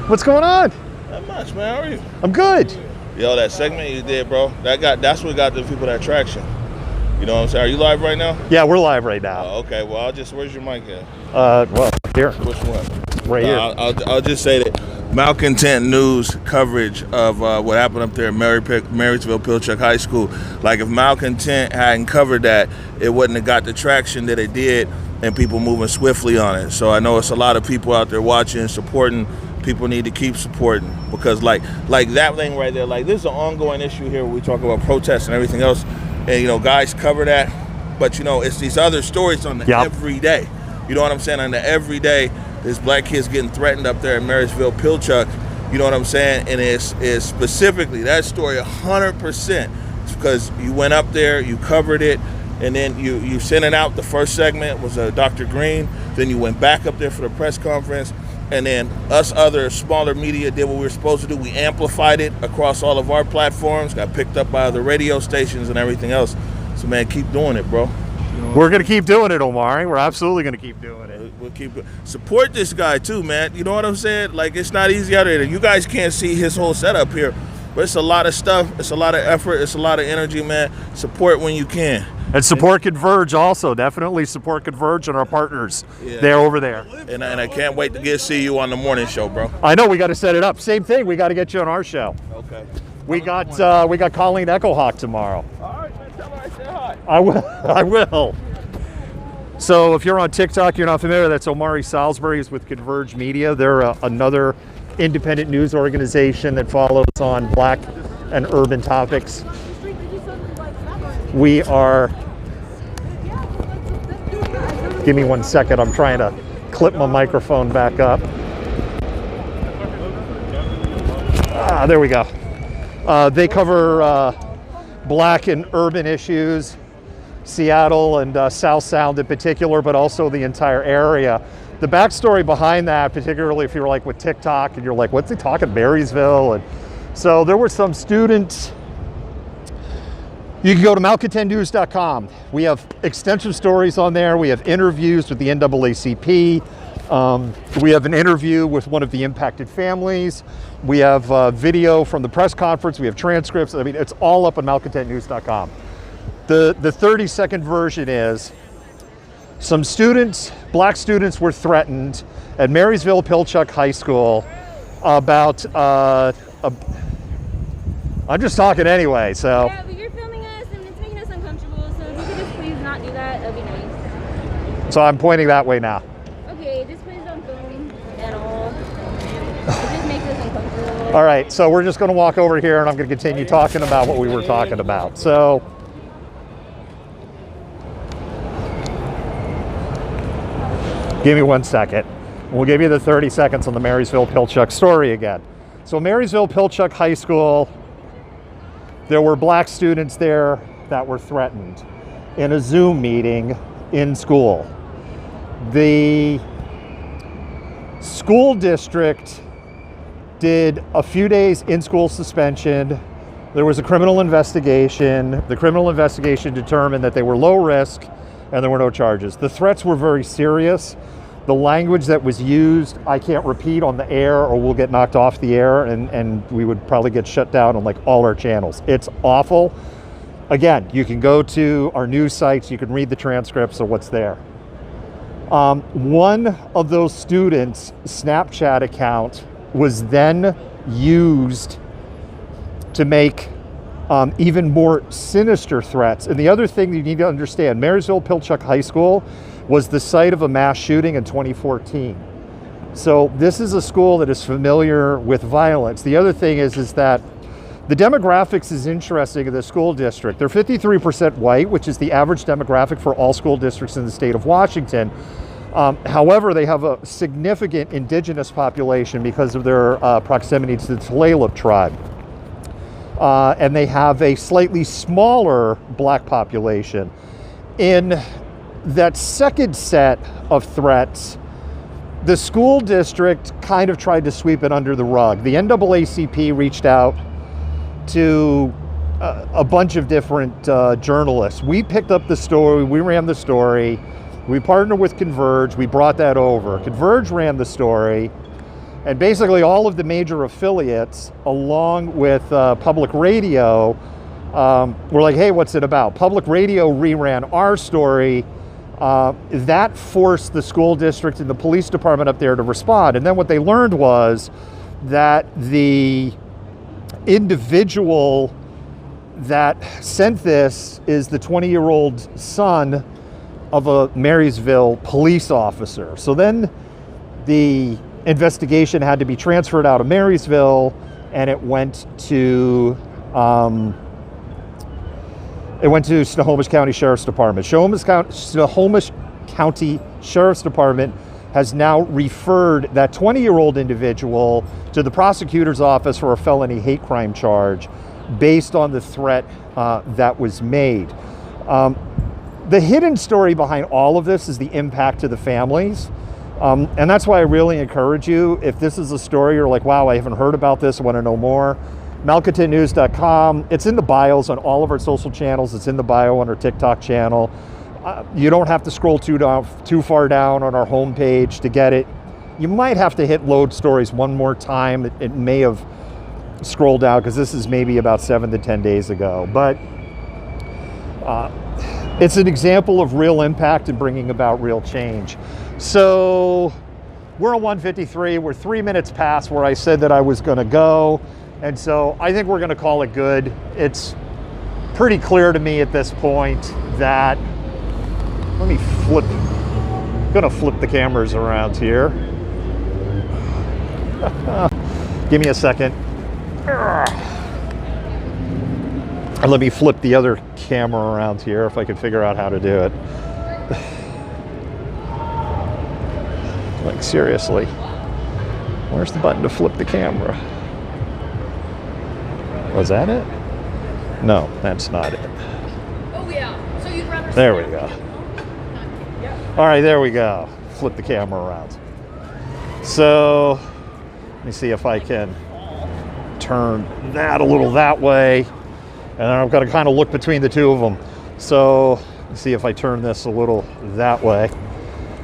What's going on? Not much, man. How are you? I'm good. Yo, that segment you did, bro. That's what got the people that traction. You know what I'm saying? Are you live right now? Yeah, we're live right now. Oh, okay. Well, where's your mic at? Well, here. Which one? Right here. I'll just say that Malcontent News coverage of what happened up there at Marysville Pilchuck High School. Like, if Malcontent hadn't covered that, it wouldn't have got the traction that it did and people moving swiftly on it. So I know it's a lot of people out there watching, supporting. People need to keep supporting, because like that thing right there, like, this is an ongoing issue here where we talk about protests and everything else. and you know, guys cover that. But you know, it's these other stories on the everyday. You know what I'm saying? On the everyday, there's black kids getting threatened up there in Marysville, Pilchuck. You know what I'm saying? And it's specifically that story 100%. It's because you went up there, you covered it, and then you sent it out. The first segment was Dr. Green. Then you went back up there for the press conference. And then us other smaller media did what we were supposed to do. We amplified it across all of our platforms, got picked up by other radio stations and everything else. So, man, keep doing it, bro. You know, we're going to keep doing it, Omari. We're absolutely going to keep doing it. We'll keep support this guy, too, man. You know what I'm saying? Like, it's not easy out there. You guys can't see his whole setup here, but it's a lot of stuff. It's a lot of effort. It's a lot of energy, man. Support when you can. And support Converge also. Definitely support Converge and our partners there over there. And I can't wait to see you on the morning show, bro. I know we got to set it up. Same thing. We got to get you on our show. Okay. We got Colleen Echohawk tomorrow. All right, man. Tell her I said hi. I will. I will. So if you're on TikTok, you're not familiar, that's Omari Salisbury is with Converge Media. They're another independent news organization that follows on black and urban topics. We are, give me 1 second, I'm trying to clip my microphone back up. There we go. They cover black and urban issues, Seattle and South Sound in particular, but also the entire area. The backstory behind that, particularly if you're like with TikTok and you're like, what's he talking, Marysville? And so there were some students. You can go to malcontentnews.com. We have extensive stories on there. We have interviews with the NAACP. We have an interview with one of the impacted families. We have video from the press conference. We have transcripts. I mean, it's all up on malcontentnews.com. The 30-second version is some students, black students, were threatened at Marysville Pilchuck High School about, I'm just talking anyway, so. Yeah, but you're filming us and it's making us uncomfortable, so if you could just please not do that, that'd be nice. So I'm pointing that way now. Okay, just please don't film at all. It just makes us uncomfortable. All right, so we're just gonna walk over here and I'm gonna continue talking about what we were talking about. So, give me 1 second. We'll give you the 30 seconds on the Marysville Pilchuck story again. So Marysville Pilchuck High School, there were black students there that were threatened in a Zoom meeting in school. The school district did a few days in-school suspension. There was a criminal investigation. The criminal investigation determined that they were low risk and there were no charges. The threats were very serious. The language that was used, I can't repeat on the air or we'll get knocked off the air and we would probably get shut down on like all our channels. It's awful. Again, you can go to our news sites, you can read the transcripts of what's there. One of those students' Snapchat account was then used to make even more sinister threats. And the other thing you need to understand, Marysville Pilchuck High School was the site of a mass shooting in 2014. So this is a school that is familiar with violence. The other thing is that the demographics is interesting in the school district. They're 53% white, which is the average demographic for all school districts in the state of Washington. However, they have a significant indigenous population because of their proximity to the Tulalip tribe. And they have a slightly smaller black population. In that second set of threats, the school district kind of tried to sweep it under the rug. The NAACP reached out to a bunch of different journalists. We picked up the story, we ran the story, we partnered with Converge, we brought that over. Converge ran the story, and basically all of the major affiliates, along with public radio, were like, hey, what's it about? Public radio reran our story. That forced the school district and the police department up there to respond. And then what they learned was that the individual that sent this is the 20-year-old son of a Marysville police officer. So then the investigation had to be transferred out of Marysville and it went to It went to Snohomish County Sheriff's Department. Snohomish County Sheriff's Department has now referred that 20-year-old individual to the prosecutor's office for a felony hate crime charge based on the threat that was made. The hidden story behind all of this is the impact to the families. And that's why I really encourage you, if this is a story you're like, wow, I haven't heard about this, I want to know more, malcontentnews.com. It's in the bios on all of our social channels. It's in the bio on our TikTok channel. You don't have to scroll too far down on our homepage to get it. You might have to hit load stories one more time. It may have scrolled out because this is maybe about 7 to 10 days ago. But it's an example of real impact and bringing about real change. So we're on 153. We're 3 minutes past where I said that I was going to go. And so I think we're going to call it good. It's pretty clear to me at this point that, let me flip, I'm going to flip the cameras around here. Give me a second. And let me flip the other camera around here if I can figure out how to do it. Like, seriously, where's the button to flip the camera? Was that it? No, that's not it. Oh yeah, so you'd rather... There we go. All right, there we go. Flip the camera around. So, let me see if I can turn that a little that way. And then I've got to kind of look between the two of them. So, let's see if I turn this a little that way.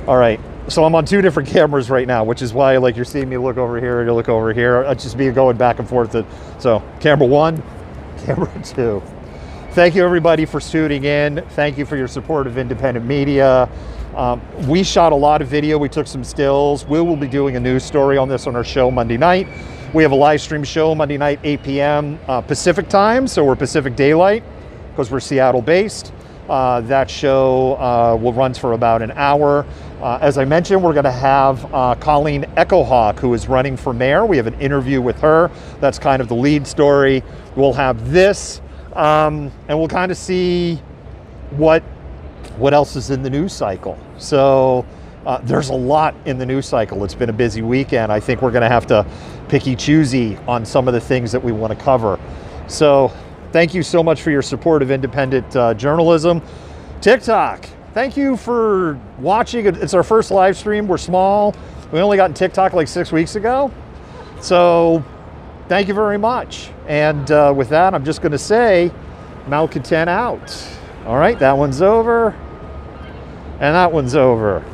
All right, so I'm on 2 different cameras right now, which is why, like, you're seeing me look over here, you look over here. I'd just be going back and forth. So, camera 1, camera 2. Thank you, everybody, for tuning in. Thank you for your support of independent media. We shot a lot of video. We took some stills. We will be doing a news story on this on our show Monday night. We have a live stream show Monday night, 8 p.m. Pacific time, so we're Pacific Daylight because we're Seattle based. That show will run for about an hour. As I mentioned, we're going to have Colleen Echohawk, who is running for mayor. We have an interview with her. That's kind of the lead story. We'll have this, and we'll kind of see what else is in the news cycle. So there's a lot in the news cycle. It's been a busy weekend. I think we're going to have to picky-choosy on some of the things that we want to cover. So thank you so much for your support of independent journalism. TikTok, thank you for watching. It's our first live stream. We're small. We only got in TikTok like 6 weeks ago. So thank you very much. And with that, I'm just going to say, Malcontent out. All right, that one's over. And that one's over.